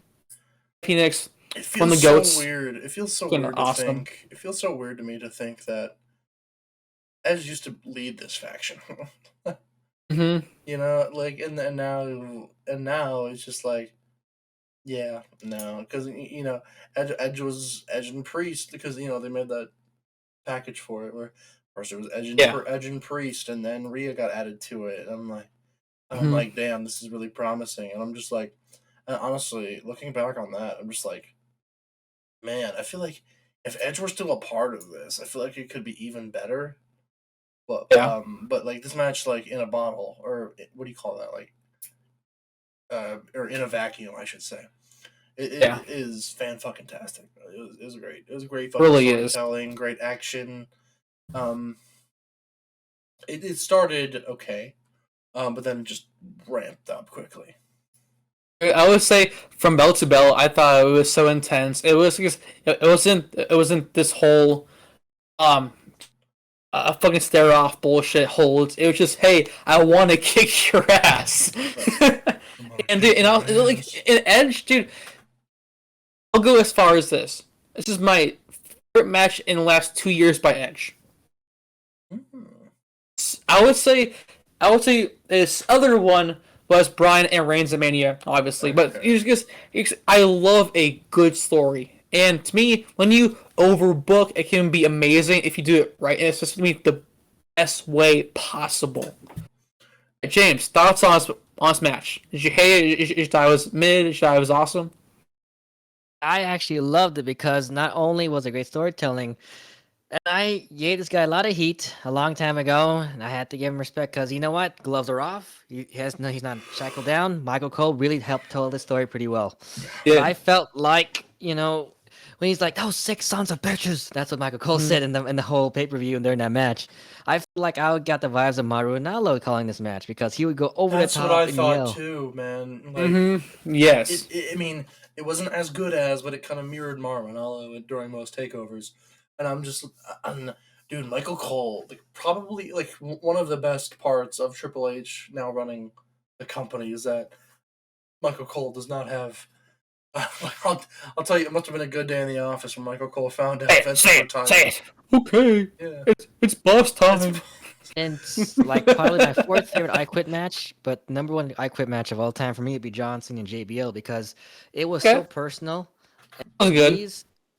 Phoenix from the goats. Weird. It feels so weird to think. It feels so weird to me to think that Edge used to lead this faction. Mm-hmm. Like, and now it's just like, yeah, no, because Edge was Edge and Priest because they made that package for it where first it was Edge and Priest and then Rhea got added to it, and I'm like, damn, this is really promising, and I'm just like, honestly, looking back on that, I'm just like, man, I feel like if Edge were still a part of this, I feel like it could be even better. But but like this match, like in a bottle, or what do you call that, like, or in a vacuum, I should say. It is fan-fucking-tastic. It was great. It was great fucking storytelling, great action. It started okay, but then just ramped up quickly. I would say from bell to bell, I thought it was so intense. It wasn't this whole fucking stare off bullshit holds. It was just, hey, I want to kick your ass. And dude, and I'll like in Edge, dude. I'll go as far as this. This is my favorite match in the last 2 years by Edge. I would say this other one was Bryan and Reigns at Mania, obviously. But I love a good story. And to me, when you overbook, it can be amazing if you do it right. And it's just to me the best way possible. James, thoughts on this match? Did you hate it? Did you thought it was mid? Did you thought it was awesome? I actually loved it because not only was it great storytelling, and I gave this guy a lot of heat a long time ago, and I had to give him respect because you know what? Gloves are off. He's not shackled down. Michael Cole really helped tell this story pretty well. Yeah. I felt like, when he's like, "Oh, 6 sons of bitches," that's what Michael Cole said in the whole pay-per-view and during that match. I feel like I got the vibes of Maru Ranallo calling this match because he would go over That's the top. what I and thought yell. too, man. Like, Yes. I mean, it wasn't as good as, but it kind of mirrored Marinello during most takeovers. And dude, Michael Cole, like probably like one of the best parts of Triple H now running the company is that Michael Cole does not have. I'll tell you, it must have been a good day in the office when Michael Cole found out Vince was retiring. Say it. Okay. Yeah. It's boss time. And like probably my 4th favorite I Quit match, but number 1 I Quit match of all time for me would be Johnson and JBL because it was so personal. That was good.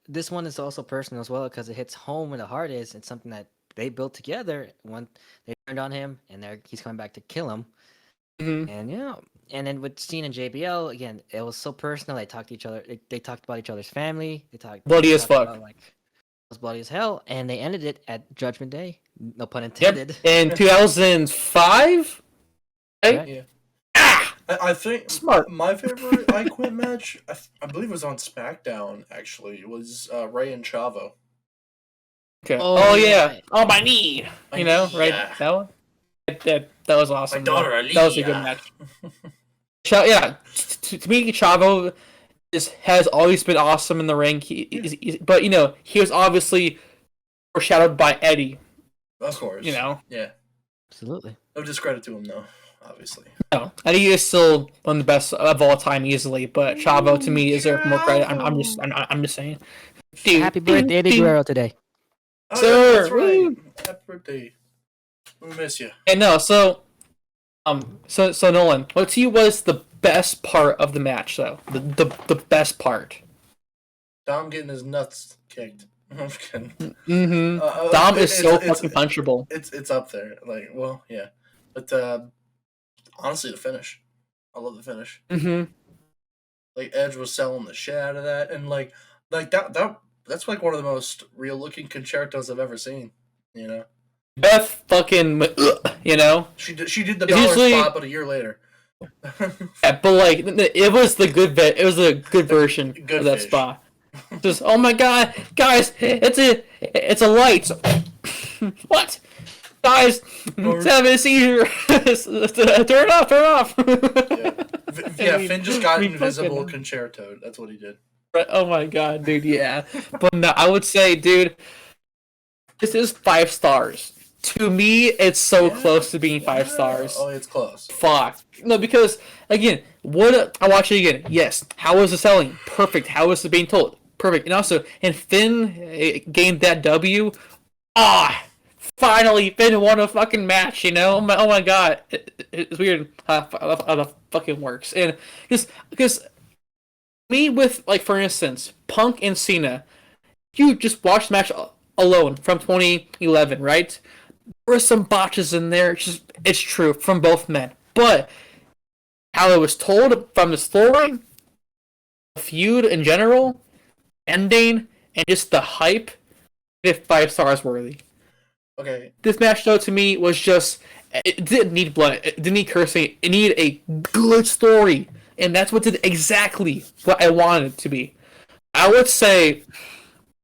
This one is also personal as well because it hits home where the heart is. It's something that they built together. When they turned on him, and he's coming back to kill him. And and then with Cena and JBL again, it was so personal. They talked to each other. They talked about each other's family. They talked bloody as fuck. About, it was bloody as hell, and they ended it at Judgment Day. No pun intended. Yep. In 2005. Right? Yeah. Ah! I think Smart. My favorite I Quit match, I believe it was on SmackDown, actually. It was Ray and Chavo. Okay. Oh, yeah. yeah. On my knee. Right? Yeah. That one? That was awesome. My daughter, That was a good Aaliyah. match. To me, Chavo has always been awesome in the ring. But, he was obviously foreshadowed by Eddie. Of course. Yeah. Absolutely. No discredit to him, though, obviously. No, Eddie is still one of the best of all time easily, but Chavo to me deserves more credit. I'm just saying. Dude, Happy birthday, Eddie Guerrero today. Oh, Sir, that's right. woo. Happy birthday. We miss you. And no, so Nolan, what to you was the best part of the match, though? The best part. Dom getting his nuts kicked. I'm just kidding. Dom is so fucking punchable. It's up there. Like, well, yeah. But honestly, the finish. I love the finish. Like Edge was selling the shit out of that, and like that's like one of the most real looking concertos I've ever seen. Beth fucking, She did the dollar spot, but a year later. Yeah, but like it was the good it was a good version of that fish. spot. Just oh my god, guys, it's a light. What? Guys, it's having a seizure. Turn it off. Yeah, Finn just got invisible concerto. That's what he did. Oh my god, dude, yeah. But no, I would say, dude, this is 5 stars. To me, it's so close to being 5 stars. Oh, it's close. Fuck. No, because, again, I watch it again. Yes. How was the selling? Perfect. How was it being told? Perfect. And also, Finn gained that W. Finally, Finn won a fucking match, Oh my god. It's weird how that fucking works. And because me with, like, for instance, Punk and Cena, you just watch the match alone from 2011, right? There were some botches in there. It's true from both men. But how it was told from the story, the feud in general, ending, and just the hype, it's 5 stars worthy. Okay. This match, though, to me, was just... It didn't need blood. It didn't need cursing. It needed a good story. And that's what did exactly what I wanted it to be. I would say...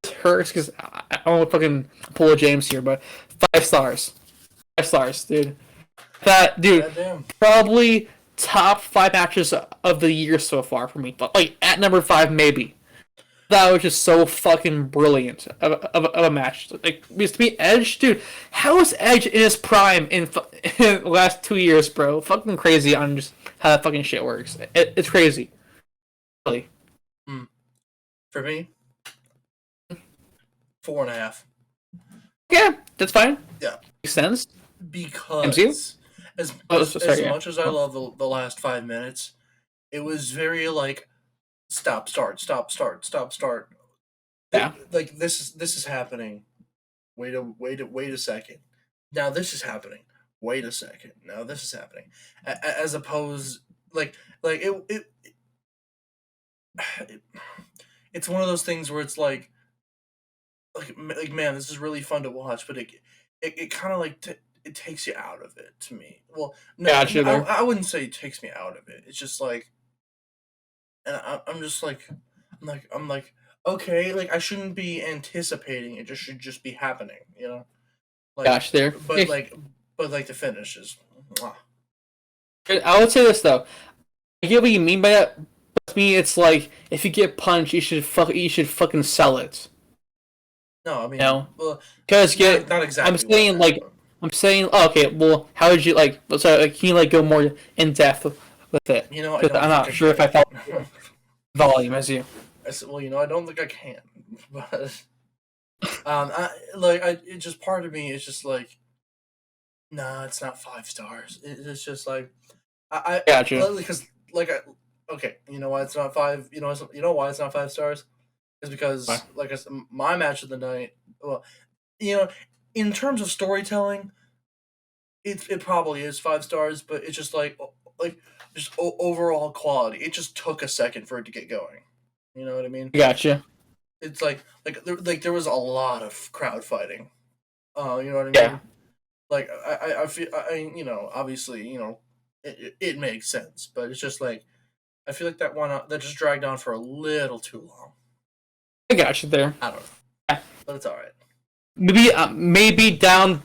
It hurts because I don't want to fucking pull a James here, but 5 stars. 5 stars, dude. That, dude, Goddamn. probably top 5 matches of the year so far for me. Like, at number 5, maybe. That was just so fucking brilliant of a match. Like, because to me, Edge, dude, how is Edge in his prime in the last 2 years, bro? Fucking crazy on just how that fucking shit works. It's crazy. Really. For me, 4.5. Yeah, that's fine. Yeah. Makes sense. Because as Sorry, much as I love the last 5 minutes, it was very like stop, start, stop, start, stop, start. Yeah. Like this is happening. Wait a second. Now this is happening. Wait a second. Now this is happening. As opposed like it's one of those things where it's like man, this is really fun to watch, but it kind of like it takes you out of it to me. Well, no, Gotcha there. I wouldn't say it takes me out of it. It's just like, and I'm just like, I'm like, okay, like I shouldn't be anticipating. It just should just be happening, you know. Like, Gosh, there. but like the finish is. Mwah. I would say this though. I get what you mean by that. But to me, it's like if you get punched, you should fucking sell it. No, I mean, No, well, because not exactly. I'm saying like I'm saying. Oh, okay, well, how would you like? So can you like go more in depth with it? You know, I'm not sure if I felt volume as you. I said, well, you know, I don't think I can, but it just part of me is just like, nah, it's not 5 stars. It's just like, I Gotcha. because okay, you know why it's not 5? You know why it's not 5 stars? Is because Why? like I said, my match of the night. Well, you know, in terms of storytelling, it probably is 5 stars, but it's just like just overall quality. It just took a second for it to get going. You know what I mean? Gotcha. It's like there was a lot of crowd fighting. You know what I mean? Yeah. Like I feel you know, obviously, you know, it makes sense, but it's just like I feel like that just dragged on for a little too long. I got you there. I don't know, Yeah. but it's all right. Maybe down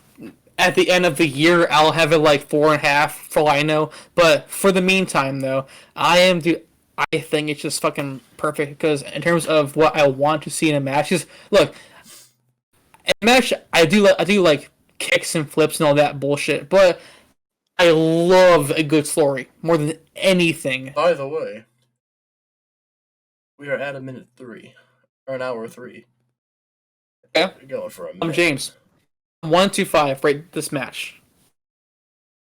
at the end of the year I'll have it like 4.5 for all I know. But for the meantime, though, I think it's just fucking perfect because in terms of what I want to see in a match, is look, in a match I do like kicks and flips and all that bullshit, but I love a good story more than anything. By the way, we are at a minute 3 or an hour 3. Yeah. We're going for a minute. I'm James. 1 to 5. Rate this match.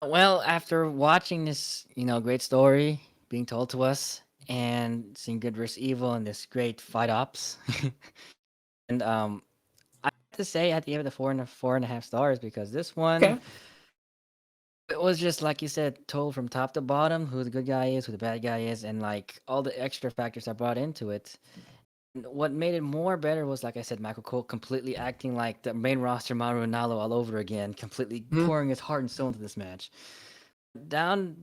Well, after watching this, great story being told to us and seeing good versus evil and this great fight ops, and I have to say I gave it a 4.5 stars because this one, Okay. it was just like you said, told from top to bottom who the good guy is, who the bad guy is, and like all the extra factors I brought into it. And what made it more better was, like I said, Michael Cole completely acting like the main roster Mauro Ranallo all over again, completely pouring his heart and soul into this match. Down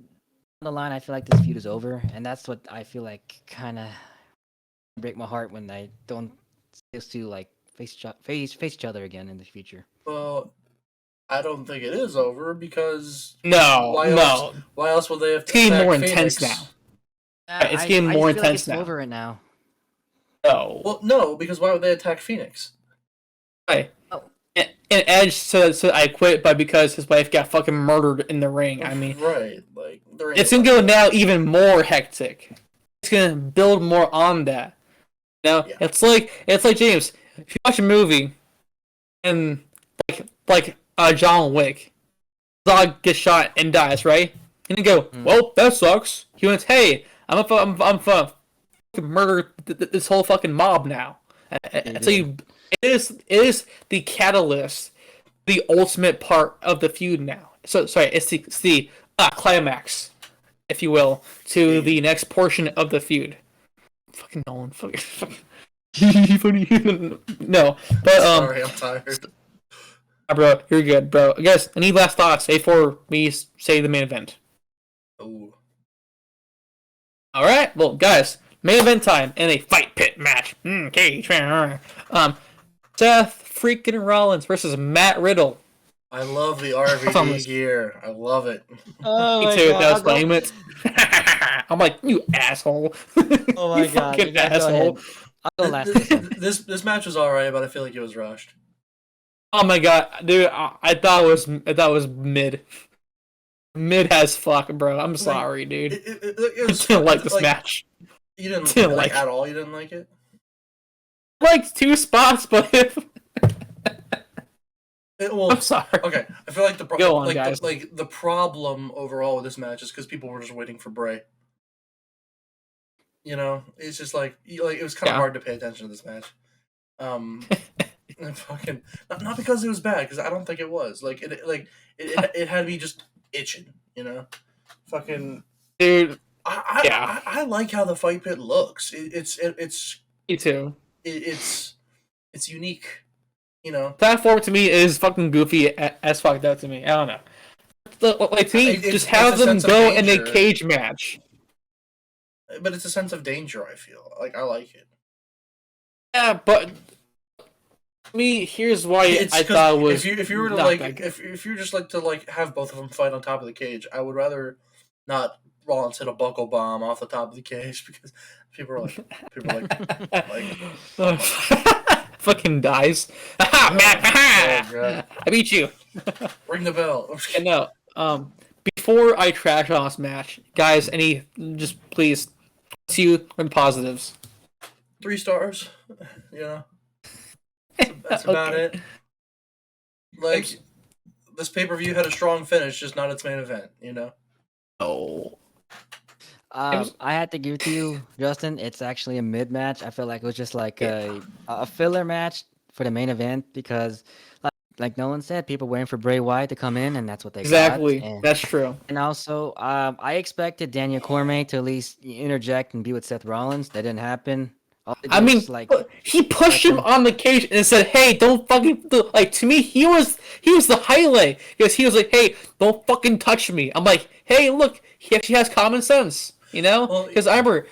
the line, I feel like this feud is over, and that's what I feel like kind of break my heart when I don't used to like face each other again in the future. Well, I don't think it is over because No. why else would they have? It's getting attack more Phoenix? intense now. It's getting more I feel like intense it's now. over it now. No. Well, no, because why would they attack Phoenix? Right. Oh. And Edge said I quit, but because his wife got fucking murdered in the ring. I mean, right, like it's gonna go now even more hectic. It's gonna build more on that. Now Yeah. it's like James. If you watch a movie and like John Wick, dog gets shot and dies, right? And you go, well, that sucks. He went, hey, I'm fucking murder this whole fucking mob now. So it is the catalyst, the ultimate part of the feud now. So sorry, it's the climax, if you will, to the next portion of the feud. Fucking Nolan, fucking. No, but sorry, I'm tired. Bro, you're good, bro. I guess any last thoughts before we say the main event? Ooh. All right, well, guys, main event time in a fight pit match. Okay, Seth freaking Rollins versus Matt Riddle. I love the RVD gear. I love it. Oh Me my too. god! That was funny. I'm like, you asshole. Oh my You god! fucking asshole. I'll go last for this one. This match was alright, but I feel like it was rushed. Oh my god, dude! I thought it was mid as fuck, bro. I'm sorry, dude. It was, I didn't like this match. You didn't Didn't like like at all. You didn't like it. I liked 2 spots, but Well, I'm sorry. okay. I feel like Go on, guys. The problem overall with this match is because people were just waiting for Bray. You know, it's just like it was kind of hard to pay attention to this match. Fucking not because it was bad, because I don't think it was. It had me just itching. You know, fucking Dude, I like how the fight pit looks. It's me too. It's unique. You know, That form to me is fucking goofy as fuck. That to me, I don't know. Like to me, just have them go in a cage match. But it's a sense of danger. I feel like I like it. Yeah, but me, here's why I thought it was. If you were to if you just like to have both of them fight on top of the cage, I would rather not Rollins hit a buckle bomb off the top of the cage, because people are like fucking dies. I beat you. Ring the bell. No. Before I trash on this match, guys, just please, see you in positives. 3 stars. You know, that's about it. Like, this pay-per-view had a strong finish, just not its main event. You know. Oh. I had to give it to you, Justin. It's actually a mid match. I feel like it was just like a filler match for the main event, because, like Nolan said, people waiting for Bray Wyatt to come in, and that's what they got. That's true. And also, I expected Daniel Cormier to at least interject and be with Seth Rollins. That didn't happen. I mean, he pushed him on the cage and said, "Hey, don't fucking do." Like, to me, he was the highlight, because he was like, "Hey, don't fucking touch me." I'm like, "Hey, look, he actually has common sense." You know, because I remember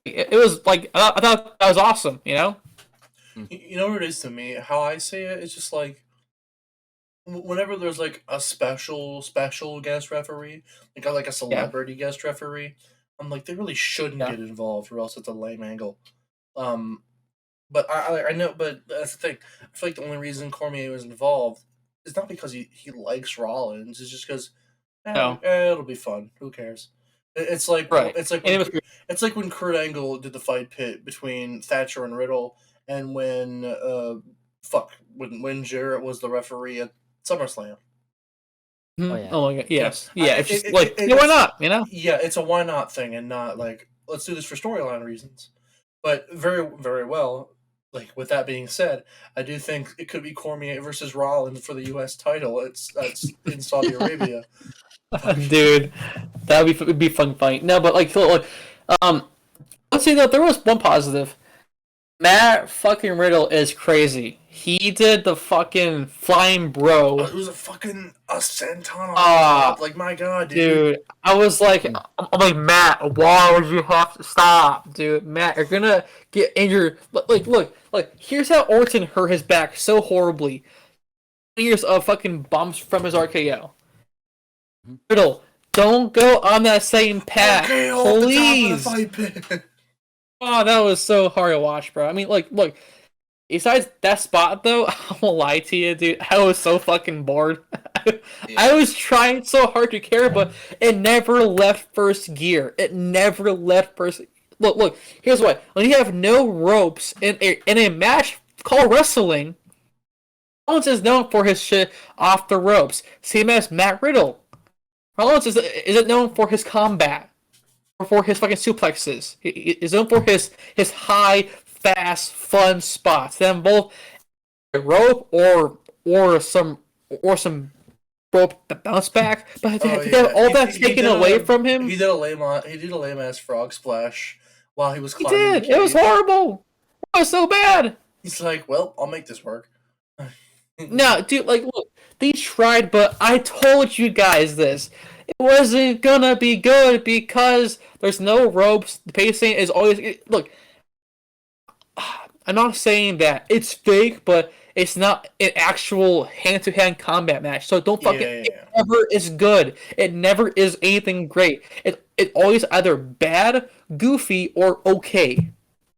it was like I thought that was awesome. You know. You know what it is to me? How I say it, it's just like, whenever there's like a special guest referee, like a celebrity guest referee, I'm like, they really shouldn't get involved, or else it's a lame angle. But I know, but that's the thing. I feel like the only reason Cormier was involved is not because he likes Rollins. It's just because it'll be fun. Who cares? It's like it's like when Kurt Angle did the fight pit between Thatcher and Riddle, and when Jarrett was the referee at SummerSlam. Oh, yeah. Oh my god, yes. Yeah, it's just why not, you know? Yeah, it's a why not thing, and not like, let's do this for storyline reasons. But very, very well, like, with that being said, I do think it could be Cormier versus Rollins for the U.S. title. That's in Saudi Arabia. Dude, that would be a fun fight. No, but let's say that there was one positive. Matt fucking Riddle is crazy. He did the fucking flying bro. It was a fucking senton. Like, my god, dude. I was like, I'm like, Matt, why would you have to stop, dude? Matt, you're gonna get injured. Look, here's how Orton hurt his back so horribly. Years of fucking bumps from his RKO. Riddle, don't go on that same path, please. Oh, that was so hard to watch, bro. I mean, look. Besides that spot, though, I won't lie to you, dude. I was so fucking bored. I was trying so hard to care, but it never left first gear. It never left first. Look. Here's what: when you have no ropes in a match called wrestling, Rollins is known for his shit off the ropes. Same as Matt Riddle. Rollins isn't known for his combat, or for his fucking suplexes. He is known for his high, fast, fun spots. They involve a rope or some rope bounce back. But all that's taken away from him. He did a lame ass frog splash while he was climbing. He did. It was horrible. It was so bad. He's like, well, I'll make this work. No, dude, look, they tried, but I told you guys this. It wasn't gonna be good because there's no ropes. The pacing is always... Look, I'm not saying that it's fake, but it's not an actual hand-to-hand combat match. So don't fucking... It never is good. It never is anything great. It always either bad, goofy, or okay.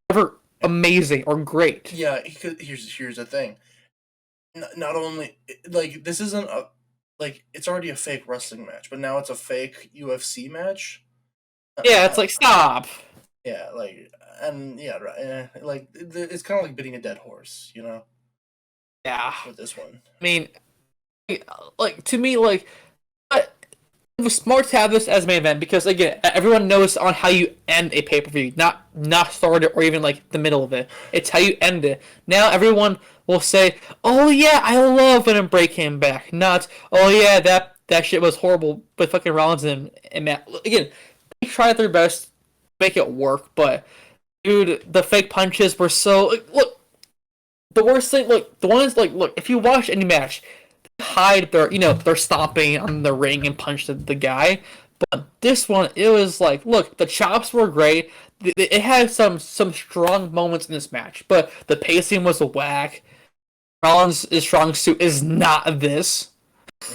Never amazing or great. Yeah, here's the thing. Not only like this isn't a like it's already a fake wrestling match, but now it's a fake UFC match. Yeah, it's like stop. Yeah, like and yeah, right. Like it's kind of like beating a dead horse, Yeah, with this one. I mean, like to me, like it was smart to have this as main event because again, everyone knows on how you end a pay per view, not start it or even like the middle of it. It's how you end it. Now everyone will say, "Oh yeah, I love when Bray came back." Not, "Oh yeah, that shit was horrible." But fucking Rollins and Matt again, they tried their best to make it work, but dude, the fake punches were so look. The worst thing, look, the one is like, look, if you watch any match, hide their they're stomping on the ring and punch the guy, but this one it was like, look, the chops were great. It had some strong moments in this match, but the pacing was a whack. Rollins' strong suit is not this.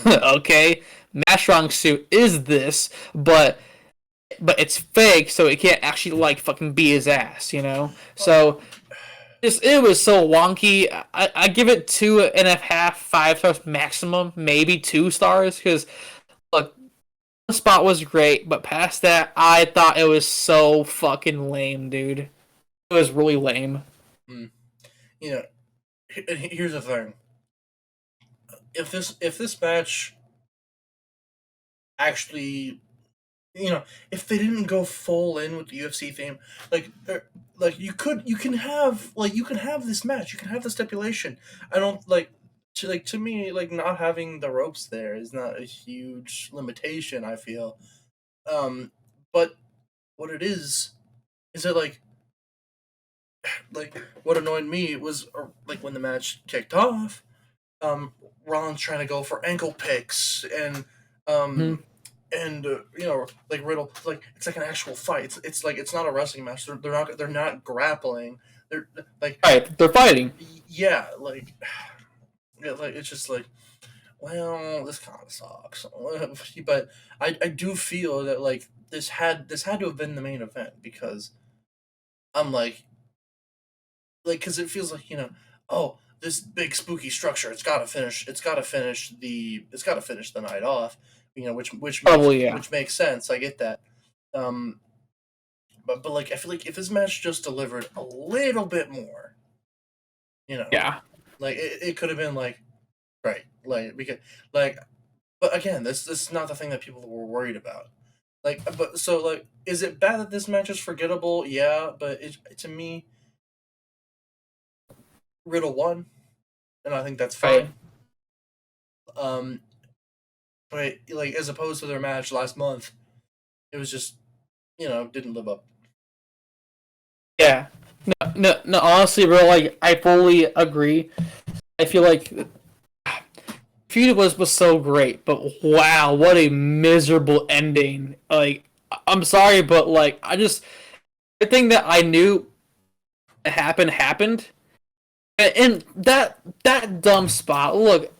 Okay, Matt's strong suit is this, but it's fake, so it can't actually like fucking beat his ass. So it was so wonky. I give it 2.5, 5 stars maximum, maybe 2 stars. Because look, one spot was great, but past that, I thought it was so fucking lame, dude. It was really lame. Mm. Here's the thing. If this match actually, if they didn't go full in with the UFC theme, like you can have this match, you can have the stipulation. I don't to me, like, not having the ropes there is not a huge limitation, I feel. But what it is it like what annoyed me was like when the match kicked off, Rollins trying to go for ankle picks and Hmm. like Riddle, like it's like an actual fight. It's like it's not a wrestling match. They're not grappling. They're like Right, they're fighting. yeah, like yeah, like it's just like, well, this kind of sucks. But I do feel that like this had to have been the main event because I'm because it feels like, oh, this big spooky structure, it's got to finish the night off, Probably, yeah. which makes sense. I get that. um but like I feel like if this match just delivered a little bit more, Yeah. like it could have been like right, like because like but again, this is not the thing that people were worried about. Like, but so like, is it bad that this match is forgettable? Yeah, but to me, Riddle won, and I think that's Right. fine. Um, but like as opposed to their match last month, it was just didn't live up. Yeah. No, honestly, bro, like, I fully agree. I feel like feud was so great, but wow, what a miserable ending. Like, I'm sorry, but like, everything that I knew happened, and that dumb spot. Look,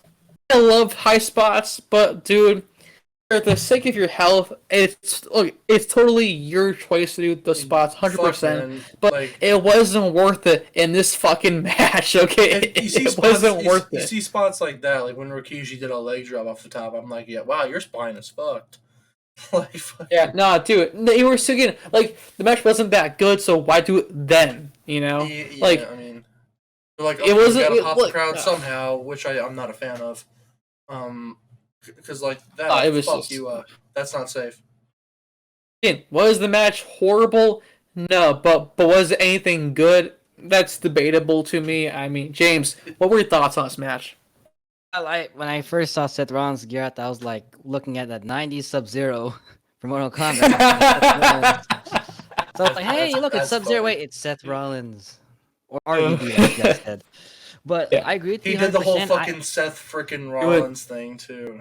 I love high spots, but dude, for the sake of your health, it's totally your choice to do the spots, hundred Fuck, percent. man. But Like, it wasn't worth it in this fucking match. Okay, and you see it wasn't worth you it. see spots like that, like when Rikishi did a leg drop off the top. I'm like, yeah, wow, your spine is fucked. Like, Yeah, fucking, nah, dude. You were still getting like the match wasn't that good, so why do it then? yeah. Like I mean, they're like, it okay, we wasn't. gotta pop the Look, crowd somehow, which I'm not a fan of. Because like that'll it was fuck just. you up. That's not safe. Again, was the match horrible? No, but was it anything good? That's debatable to me. I mean, James, what were your thoughts on this match? When I first saw Seth Rollins gear out, I was like looking at that '90s Sub-Zero from Mortal Kombat. So I was like, hey, look, it's That's Sub-Zero. funny. Wait, it's Seth Rollins. Or RVD, like you guys said. But Yeah. I agree with He you did the whole 100%. fucking Seth freaking Rollins thing too,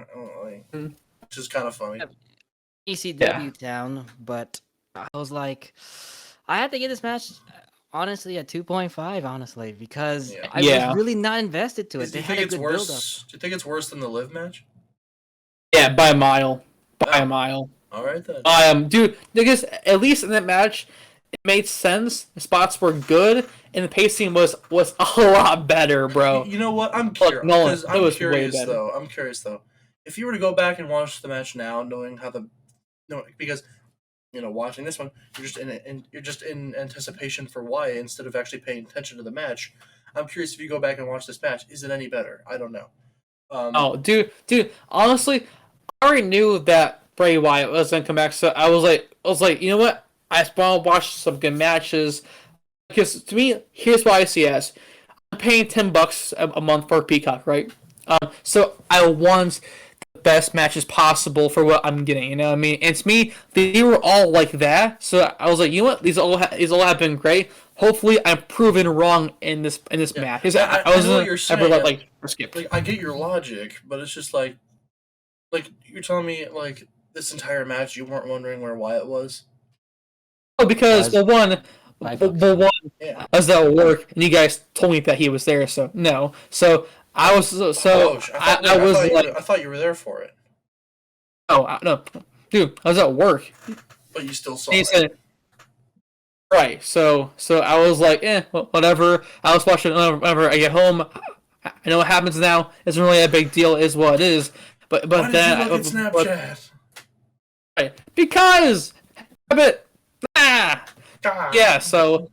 which is kind of funny. ECW town, but I was like, I had to give this match honestly a 2.5, honestly, because Yeah. I Yeah. was really not invested to it. Do They you had think a it's good build up. worse? Do you think it's worse than the Live match? Yeah, by a mile. By Oh. a mile. All right then. Dude, because at least in that match, it made sense. The spots were good, and the pacing was a lot better, bro. You know what? I'm Look, curious Nolan, because it was way better. I'm curious though. If you were to go back and watch the match now, knowing how the no, because watching this one, you're just in anticipation for Wyatt instead of actually paying attention to the match. I'm curious if you go back and watch this match, is it any better? I don't know. Oh, dude, honestly, I already knew that Bray Wyatt was gonna come back, so I was like, you know what? I just want to watch some good matches because to me, here's what I see as I'm paying $10 a month for Peacock, right? So I want the best matches possible for what I'm getting. You know what I mean? And to me, they were all like that. So I was like, you know what? These all have been great. Hopefully, I'm proven wrong in this match. Because I know wasn't what you're saying. ever like skip. Like I get your logic, but it's just like you're telling me like this entire match you weren't wondering where Wyatt was. Oh, because Guys, one, one, Yeah. I was at work, and you guys told me that he was there. So no. So I was I thought you were there for it. Oh no, dude, I was at work. But you still saw And he it. said, right. So I was like, whatever. I was watching whenever I get home. I know what happens now. It's really a big deal. Is what it is. But Why then did you look at Snapchat? right, because yeah. So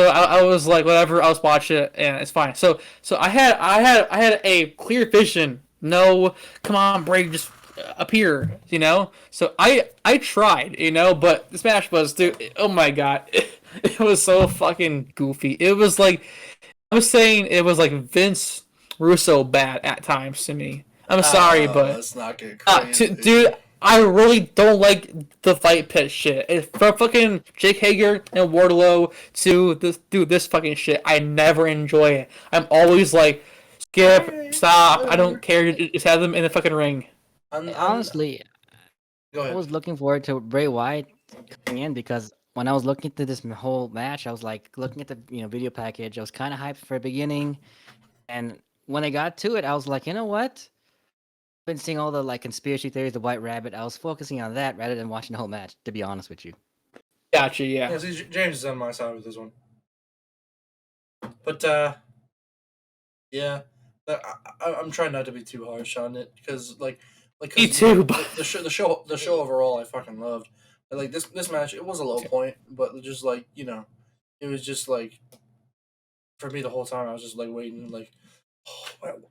I was like, whatever. I was watching it, and it's fine. So I had a clear vision. No, come on, Bray, just appear. So I tried. But this match was, dude. Oh my god, it was so fucking goofy. It was like I was saying, it was like Vince Russo bad at times to me. I'm sorry, but let's not get crazy. dude, I really don't like the fight pit shit. From fucking Jake Hager and Wardlow to this fucking shit, I never enjoy it. I'm always like, skip, stop. I don't care. Just have them in the fucking ring. Honestly, go ahead. I was looking forward to Bray Wyatt coming in because when I was looking at this whole match, I was like looking at the video package. I was kind of hyped for the beginning, and when I got to it, I was like, you know what? Been seeing all the like conspiracy theories, the White Rabbit. I was focusing on that rather than watching the whole match. To be honest with you. Gotcha. Yeah. See, James is on my side with this one. But yeah, I'm trying not to be too harsh on it because Me too. the show overall I fucking loved. Like this match, it was a low point, but just it was just like for me the whole time I was just like waiting like.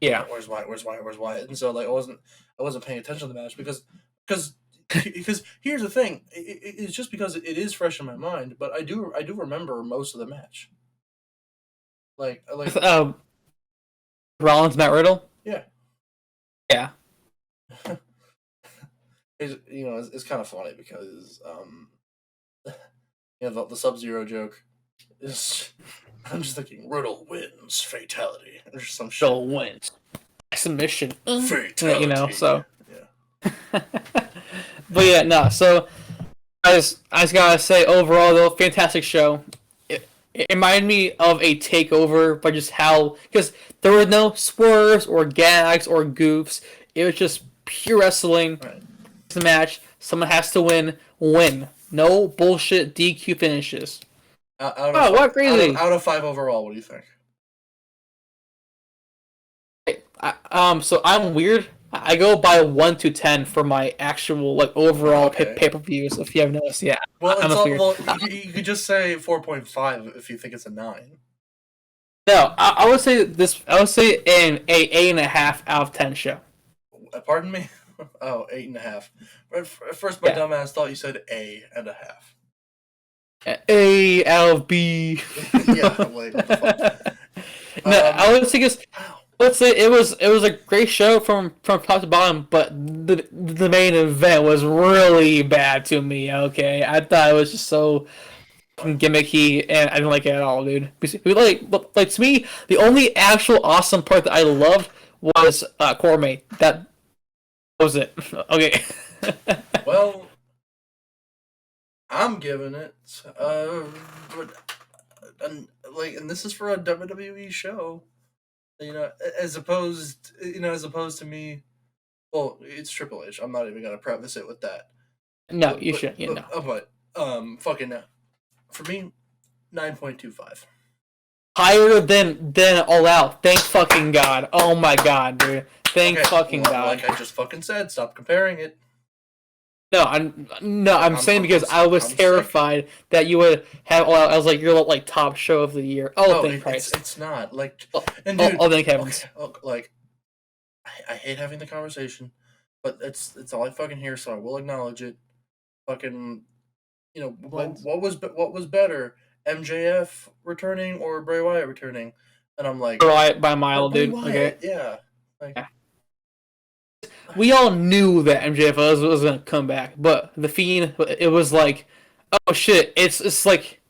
Yeah. Where's Wyatt? And so like I wasn't paying attention to the match because here's the thing. It's just because it is fresh in my mind, but I do remember most of the match. Like Rollins, Matt Riddle. Yeah. Yeah. It's kind of funny because the Sub-Zero joke is. I'm just thinking Riddle wins fatality or some shit. Riddle wins submission. Fatality. So. Yeah. But yeah, no. So I just gotta say, overall though, fantastic show. It reminded me of a takeover, but just how because there were no swerves or gags or goofs. It was just pure wrestling. Right. It's a match. Someone has to win. No bullshit DQ finishes. What crazy! Out of 5 overall, what do you think? So I'm weird. I go by 1 to 10 for my actual overall pay-per-views. If you haven't noticed, yeah. Well, you could just say 4.5 if you think it's a 9. No, I would say this. I would say an 8.5 out of 10 show. Pardon me? Oh, 8.5. At first, my dumbass thought you said A and a half. A out of B. Yeah, like what the fuck? No, I would say let's say it was a great show from top to bottom, but the main event was really bad to me. Okay, I thought it was just so gimmicky, and I didn't like it at all, dude. Like to me, the only actual awesome part that I loved was Cormay. That was it. Okay. Well, I'm giving it, and this is for a WWE show, as opposed to me. Well, it's Triple H. I'm not even gonna preface it with that. No, you shouldn't. Fucking For me, 9.25. Higher than All Out. Thank fucking God. Oh my God, dude. Thank fucking God. Like I just fucking said, stop comparing it. No, I'm saying because I was terrified that you would have All Out. I was like, you're like top show of the year. Oh, thank Christ. It's not like. And dude, thank heavens. Okay, like, I hate having the conversation, but it's all I fucking hear, so I will acknowledge it. Fucking, what was better, MJF returning or Bray Wyatt returning? And I'm like, Bray Wyatt by a mile, Bray dude. Wyatt, Okay, yeah. Like, yeah. We all knew that MJF was gonna come back, but the Fiend, it was like, oh shit, it's like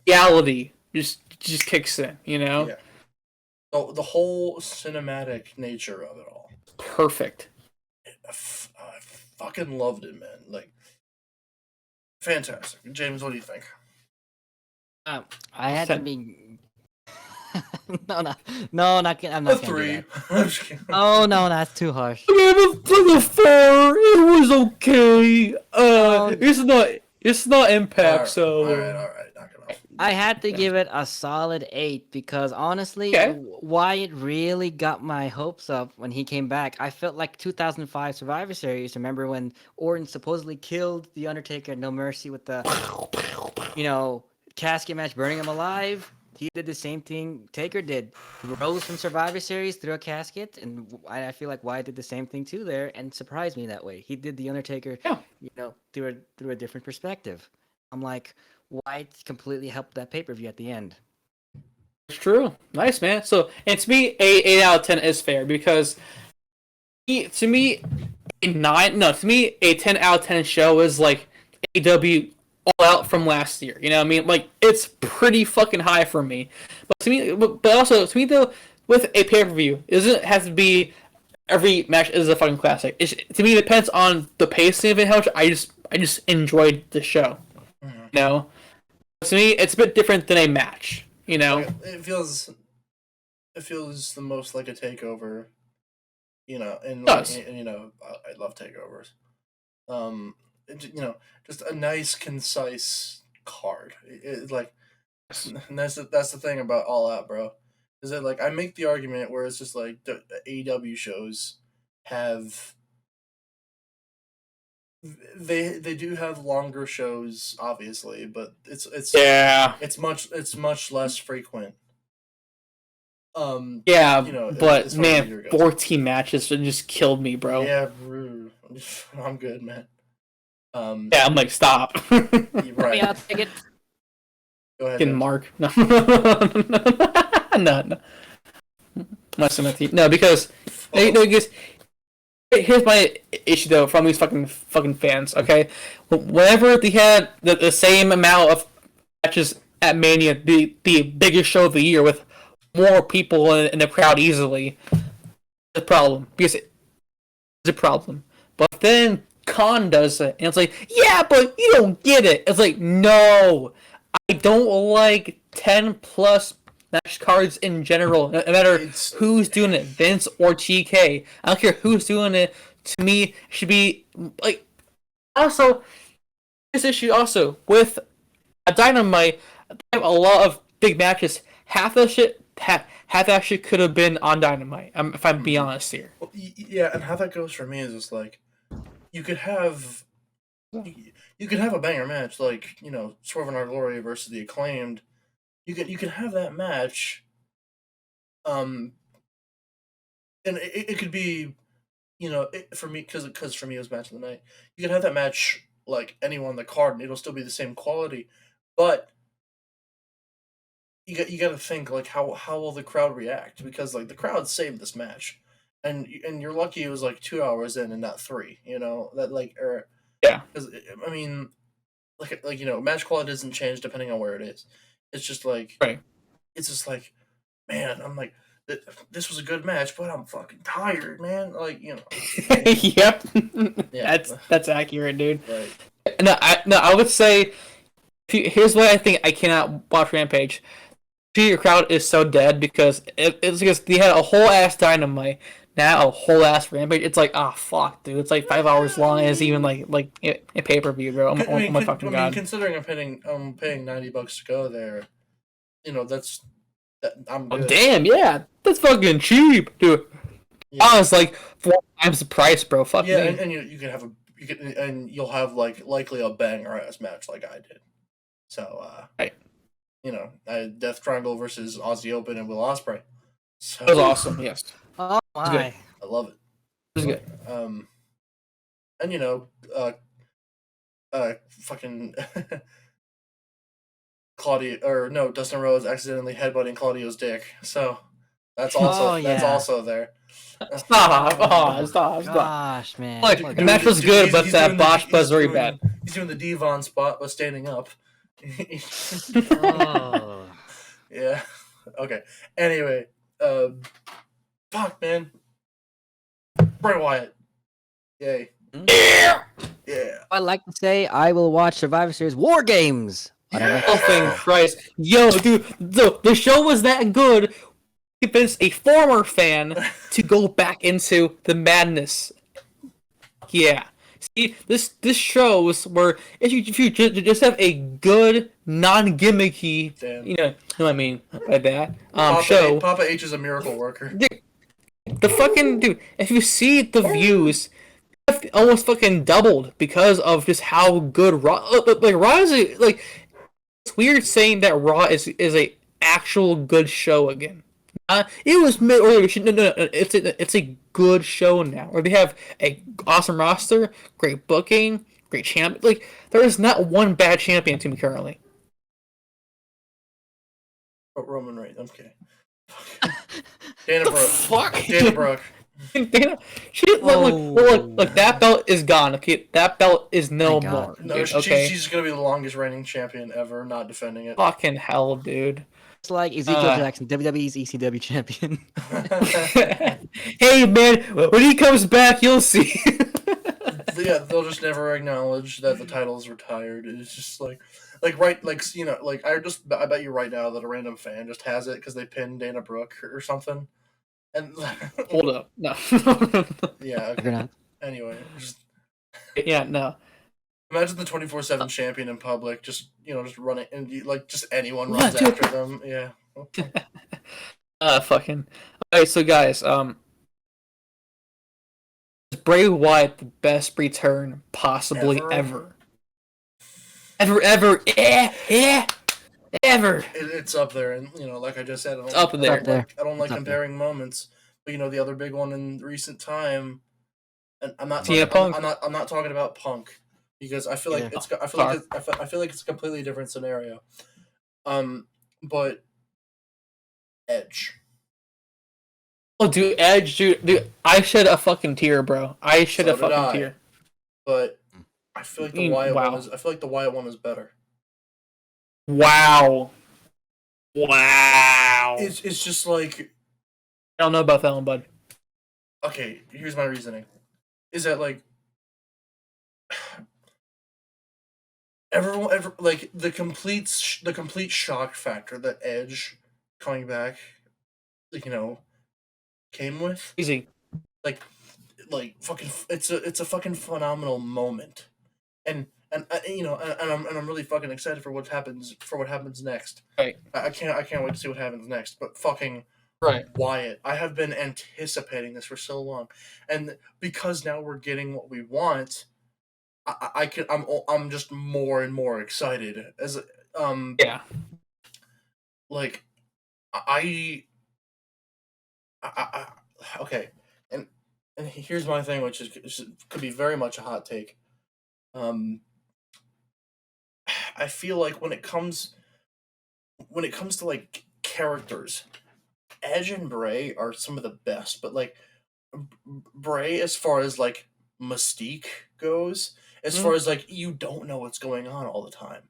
reality just kicks in, Yeah. The whole cinematic nature of it all. Perfect. I fucking loved it, man. Like, fantastic. James, what do you think? I had to be. No, I'm not A gonna 3. Oh no, that's too harsh. Yeah, but the 4, it was okay. It's not Impact, so. All right. Knock it off. I had to give it a solid 8 because honestly, Wyatt really got my hopes up when he came back. I felt like 2005 Survivor Series. Remember when Orton supposedly killed The Undertaker at No Mercy with the, casket match, burning him alive? He did the same thing Taker did. He rose from Survivor Series through a casket, and I feel like Wyatt did the same thing too there, and surprised me that way. He did The Undertaker, through a different perspective. I'm like, Wyatt completely helped that pay-per-view at the end. It's true. Nice, man. So, and to me, 8 out of 10 is fair because to me, a 10 out of 10 show is like AEW All Out from last year. You know what I mean? Like, it's pretty fucking high for me. But to me, though, with a pay-per-view, it doesn't have to be every match is a fucking classic. To me, it depends on the pacing of it, how much I just enjoyed the show. To me, it's a bit different than a match. It feels the most like a takeover. And I love takeovers. Just a nice, concise card. And that's the thing about All Out, bro. Is that like I make the argument where it's just like the AEW shows have. They do have longer shows, obviously, but it's much less frequent. But man, 14 matches just killed me, bro. Yeah, bro. I'm good, man. I'm like, stop. Right. Yeah, I'll take it. Go ahead. Fucking Mark. No. No. Messing with you. No, because here's my issue though from these fucking fans. Okay, whenever they had the same amount of matches at Mania, the biggest show of the year with more people in the crowd easily, the problem because it's a problem. But then Khan does it, and it's like, yeah, but you don't get it. It's like, no, I don't like 10+ match cards in general, no matter who's doing it, Vince or TK. I don't care who's doing it. To me, it should be like. Also, this issue also with a Dynamite, they have a lot of big matches. Half that shit could have been on Dynamite. If I'm being honest here. Well, yeah, and how that goes for me is just like, you could have a banger match like Swerve in Our Glory versus the Acclaimed. You can have that match, and it could be, for me because for me it was match of the night. You can have that match like anyone on the card, and it'll still be the same quality, but you got to think like how will the crowd react, because like the crowd saved this match, and you're lucky it was like 2 hours in and not 3. Because I mean, match quality doesn't change depending on where it is. It's just like, it's just like, man, I'm like, this was a good match, but I'm fucking tired, man. Like, Yep. Yeah. That's accurate, dude. Right. I would say, here's why I think I cannot watch Rampage. Your crowd is so dead because it's because they had a whole ass Dynamite. now a whole ass Rampage. It's like, ah, fuck, dude. It's like 5 hours long. And it's even like a pay per view, bro. Oh my fucking god. Considering I'm paying $90 to go there, I'm good. Oh, damn, yeah, that's fucking cheap, dude. Yeah. I was like 4 times the price, bro. Fuck me. And you can have you'll have like likely a banger ass match like I did. So right. Death Triangle versus Aussie Open and Will Ospreay. So, That was awesome. Yes. Oh my! I love it. It was good. And fucking Dustin Rhodes accidentally headbutting Claudio's dick. So that's also there. Stop. Gosh, man. Look, the match was good, but that botch was very bad. He's doing the Devon spot, but standing up. Oh. Yeah. Okay. Anyway, fuck, man. Bray Wyatt. Yay. Yeah. Yeah. I like to say I will watch Survivor Series War Games. Oh, Christ. Yo, dude, the show was that good. Convinced a former fan to go back into the madness. Yeah. See, this shows where if you just have a good, non-gimmicky, Damn. you know what I mean by that, Papa H is a miracle worker. The fucking dude, if you see the views, almost fucking doubled because of just how good Raw. Like Raw is like, it's weird saying that Raw is a actual good show again. It was mid earlier. No. It's a good show now. Where they have a awesome roster, great booking, great champion. Like there is not one bad champion to me currently. Roman Reigns. Okay. Dana Brooke. Fuck. Dana Brooke. Dana, look, that belt is gone. Okay, that belt is no more. No, dude, okay? she's gonna be the longest reigning champion ever, not defending it. Fucking hell, dude. It's like Ezekiel Jackson, WWE's ECW champion. Hey man, when he comes back, you'll see. Yeah, they'll just never acknowledge that the title's retired. It's just I bet you right now that a random fan just has it because they pinned Dana Brooke or something. And hold up, no. Yeah. Okay. Anyway, yeah, no. Imagine the 24/7 champion in public, just running, and just anyone runs after them. Yeah. Fucking. Alright, so guys, is Bray Wyatt the best return possibly ever? Ever. Ever. It's up there, and like I just said, I don't like comparing moments, but the other big one in recent time, and I'm not talking about Punk. Because I feel like I feel like it's a completely different scenario. But Edge. Oh, dude, Edge, dude, I shed a fucking tear, bro. I shed a fucking tear. But I feel like the Wyatt one is. I feel like the Wyatt one is better. Wow. It's just like. I don't know about that one, bud. Okay, here's my reasoning. Is that like. Everyone, the complete shock factor that Edge coming back, came with. Easy. Like fucking, it's a fucking phenomenal moment, and I'm really fucking excited for what happens next. Right. I can't wait to see what happens next. But fucking right, Wyatt, I have been anticipating this for so long, and because now we're getting what we want. I'm just more and more excited as yeah. Like okay, and here's my thing, which could be very much a hot take. I feel like when it comes to like characters, Edge and Bray are some of the best, but like Bray, as far as like mystique goes, as far as like you don't know what's going on all the time,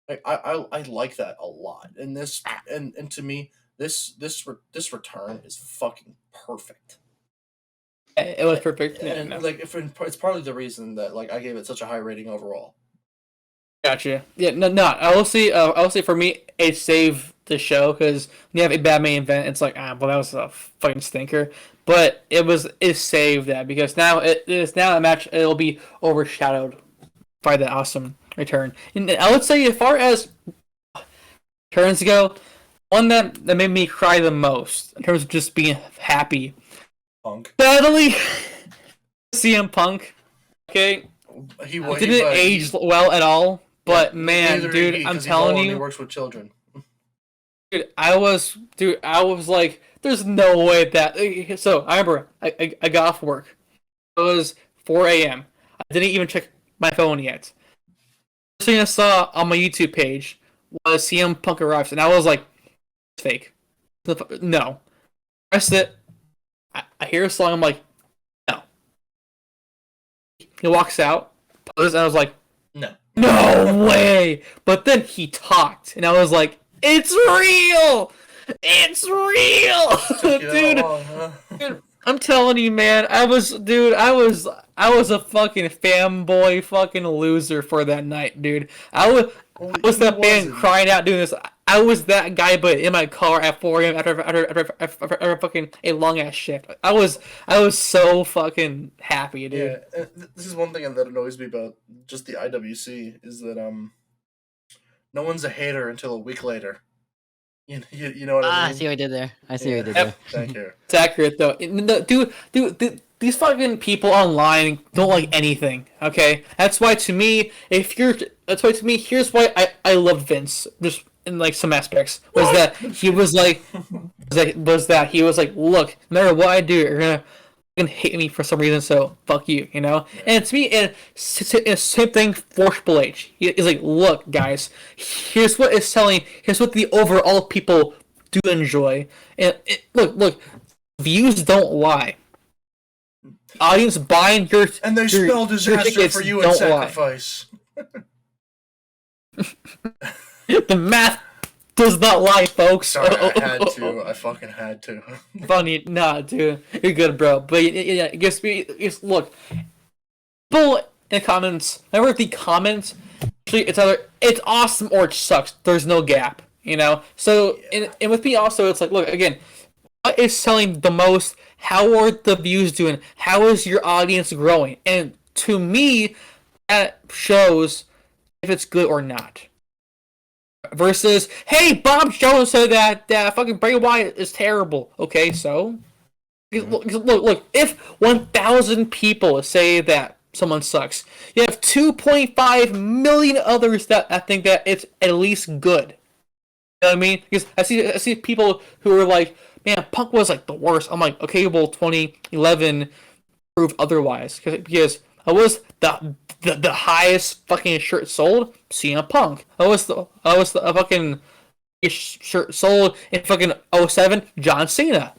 like I like that a lot, and this and to me this return is fucking perfect. It was perfect, and like it's partly the reason that like I gave it such a high rating overall. Gotcha. Yeah, no. I will say for me, it saved the show because when you have a bad main event, it's like, well, that was a fucking stinker. but it saved that because now it is now a match. It'll be overshadowed by the awesome return. And I would say, as far as turns go, one that made me cry the most in terms of just being happy. Punk. Sadly, CM Punk. Okay, He didn't age well at all. But man, dude, I'm telling you, he works with children. dude, I was like, there's no way that. So I remember I got off work. It was 4 a.m. I didn't even check my phone yet. First thing I saw on my YouTube page was CM Punk arrives, and I was like, it's fake. No. Pressed it. I hear a song. I'm like, no. He walks out, poses, and I was like, no. No way! But then he talked, and I was like, it's real! It's real! Dude, dude, I'm telling you, man, I was a fucking fanboy fucking loser for that night, dude. I was that fan crying out doing this. I was that guy, but in my car at 4 a.m. after fucking a long ass shift. I was so fucking happy, dude. Yeah, this is one thing that annoys me about just the IWC is that no one's a hater until a week later. You know what I mean? I see what I did there. I see what I did there. Thank you. It's accurate though. Dude, these fucking people online don't like anything. Okay, that's why to me, here's why I love Vince. Just in like some aspects was that he was like, look, no matter what I do, you're gonna hate me for some reason, so fuck you, you know? Yeah. And to me, and same thing for Triple H. He's like, look, guys, here's what is selling, here's what the overall people do enjoy. And look, views don't lie. Audience buying your and they spell disaster for you and sacrifice. The math does not lie, folks. Sorry, I had to. I fucking had to. Funny, nah, dude, you're good, bro. But yeah, it gets me. Look, people in the comments. Remember the comments. It's either it's awesome or it sucks. There's no gap, you know. So and with me also, it's like, look again. What is selling the most? How are the views doing? How is your audience growing? And to me, that shows if it's good or not. Versus, hey, Bob Jones said that fucking Bray Wyatt is terrible. Okay, so look. If 1,000 people say that someone sucks, you have 2.5 million others that think that it's at least good. You know what I mean? Because I see people who are like, man, Punk was like the worst. I'm like, okay, well, 2011 proved otherwise because I was the highest fucking shirt sold, CM Punk. I was the fucking shirt sold in fucking 07, John Cena.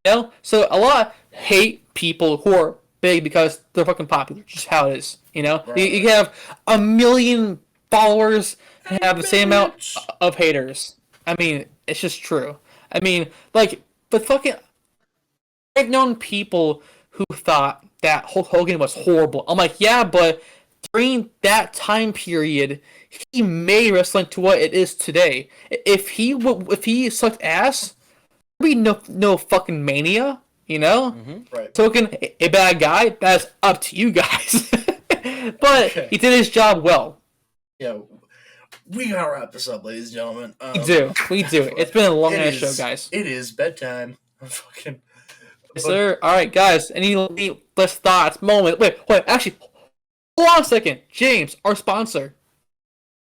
You know? So a lot hate people who are big because they're fucking popular. Just how it is. You know? Right. You have 1 million followers and have the same amount of haters. I mean, it's just true. I mean, like, but fucking, I've known people who thought that Hulk Hogan was horrible. I'm like, yeah, but during that time period, he made wrestling to what it is today. If he sucked ass, there'd be no fucking Mania, you know? Mm-hmm. Right. Token a bad guy, that's up to you guys. But okay. He did his job well. Yeah, we gotta wrap this up, ladies and gentlemen. We do. It's been a long ass show, guys. It is bedtime. I'm fucking. Yes, sir. All right, guys. Any last thoughts? Moment. Wait. Actually, hold on a second. James, our sponsor.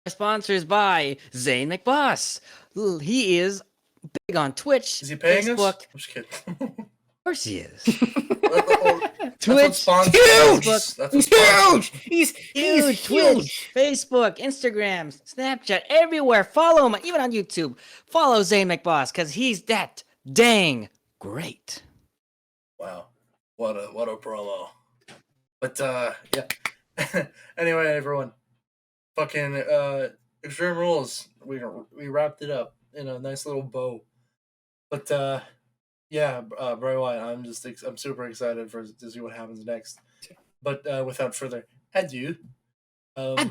Our sponsor is by Zane McBoss. He is big on Twitch. Is he paying Facebook. us? I'm just kidding. Of course he is. Twitch, huge. He's Twitch, Facebook, Instagram, Snapchat, everywhere. Follow him, even on YouTube. Follow Zane McBoss because he's that dang great. Wow, what a promo. But yeah. Anyway, everyone, fucking Extreme Rules. We wrapped it up in a nice little bow. But yeah, Bray Wyatt. I'm super excited to see what happens next. But without further ado, I'm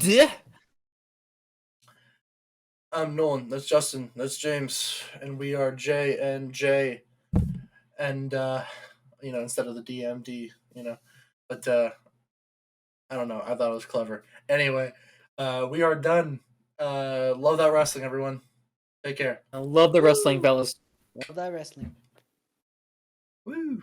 Nolan. That's Justin. That's James, and we are J and J. And instead of the DMD, But I don't know. I thought it was clever. Anyway, we are done. Love that wrestling, everyone. Take care. I love the wrestling, fellas. Love that wrestling. Woo.